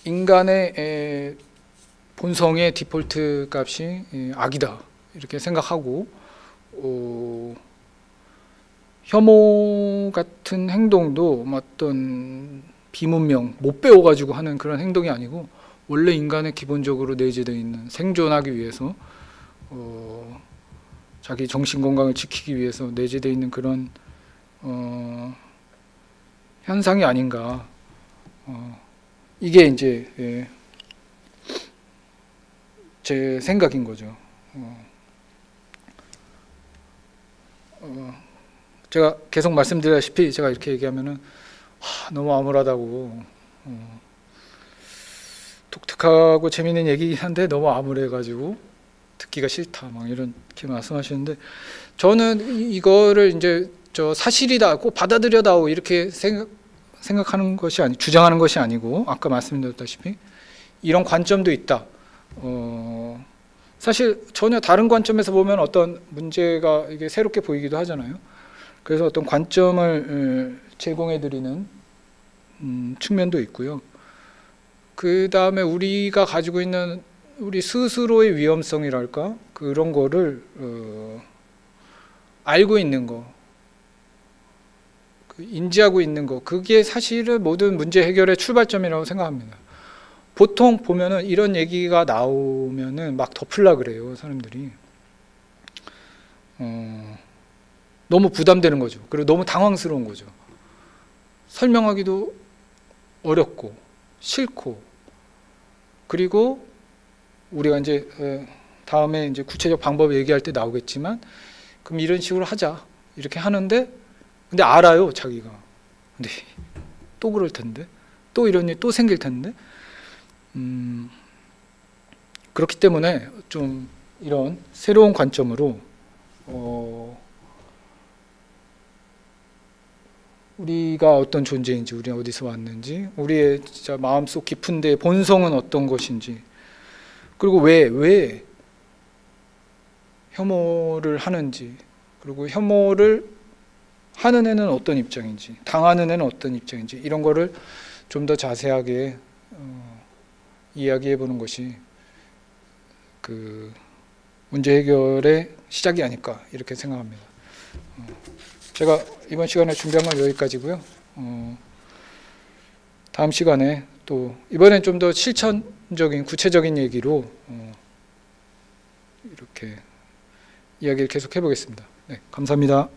인간의 본성의 디폴트 값이 악이다 이렇게 생각하고, 혐오 같은 행동도 어떤 비문명, 못 배워가지고 하는 그런 행동이 아니고, 원래 인간의 기본적으로 내재되어 있는 생존하기 위해서, 자기 정신 건강을 지키기 위해서 내재되어 있는 그런 현상이 아닌가. 이게 이제 제 생각인 거죠. 제가 계속 말씀드렸다시피, 제가 이렇게 얘기하면은 너무 암울하다고, 독특하고 재미있는 얘기긴 한데 너무 암울해가지고 듣기가 싫다, 막 이렇게 말씀하시는데, 저는 이거를 이제 사실이다, 꼭 받아들여다오 이렇게 생각하는 것이 주장하는 것이 아니고, 아까 말씀드렸다시피 이런 관점도 있다. 사실 전혀 다른 관점에서 보면 어떤 문제가 이게 새롭게 보이기도 하잖아요. 그래서 어떤 관점을 제공해드리는 측면도 있고요. 그 다음에 우리가 가지고 있는 우리 스스로의 위험성이랄까, 그런 거를 알고 있는 거, 인지하고 있는 거, 그게 사실은 모든 문제 해결의 출발점이라고 생각합니다. 보통 보면은 이런 얘기가 나오면은 막 덮으려 그래요, 사람들이. 너무 부담되는 거죠. 그리고 너무 당황스러운 거죠. 설명하기도 어렵고 싫고, 그리고 우리가 이제 다음에 이제 구체적 방법 얘기할 때 나오겠지만, 그럼 이런 식으로 하자 이렇게 하는데, 근데 알아요, 자기가. 근데 또 그럴 텐데, 또 이런 일이 또 생길 텐데, 그렇기 때문에 좀 이런 새로운 관점으로 우리가 어떤 존재인지, 우리가 어디서 왔는지, 우리의 진짜 마음속 깊은 데 본성은 어떤 것인지, 그리고 왜 혐오를 하는지, 그리고 혐오를 하는 애는 어떤 입장인지, 당하는 애는 어떤 입장인지, 이런 거를 좀 더 자세하게 이야기해 보는 것이 그 문제 해결의 시작이 아닐까 이렇게 생각합니다. 제가 이번 시간에 준비한 건 여기까지고요. 다음 시간에 또 이번엔 좀 더 실천 구체적인 얘기로 이렇게 이야기를 계속 해보겠습니다. 네, 감사합니다.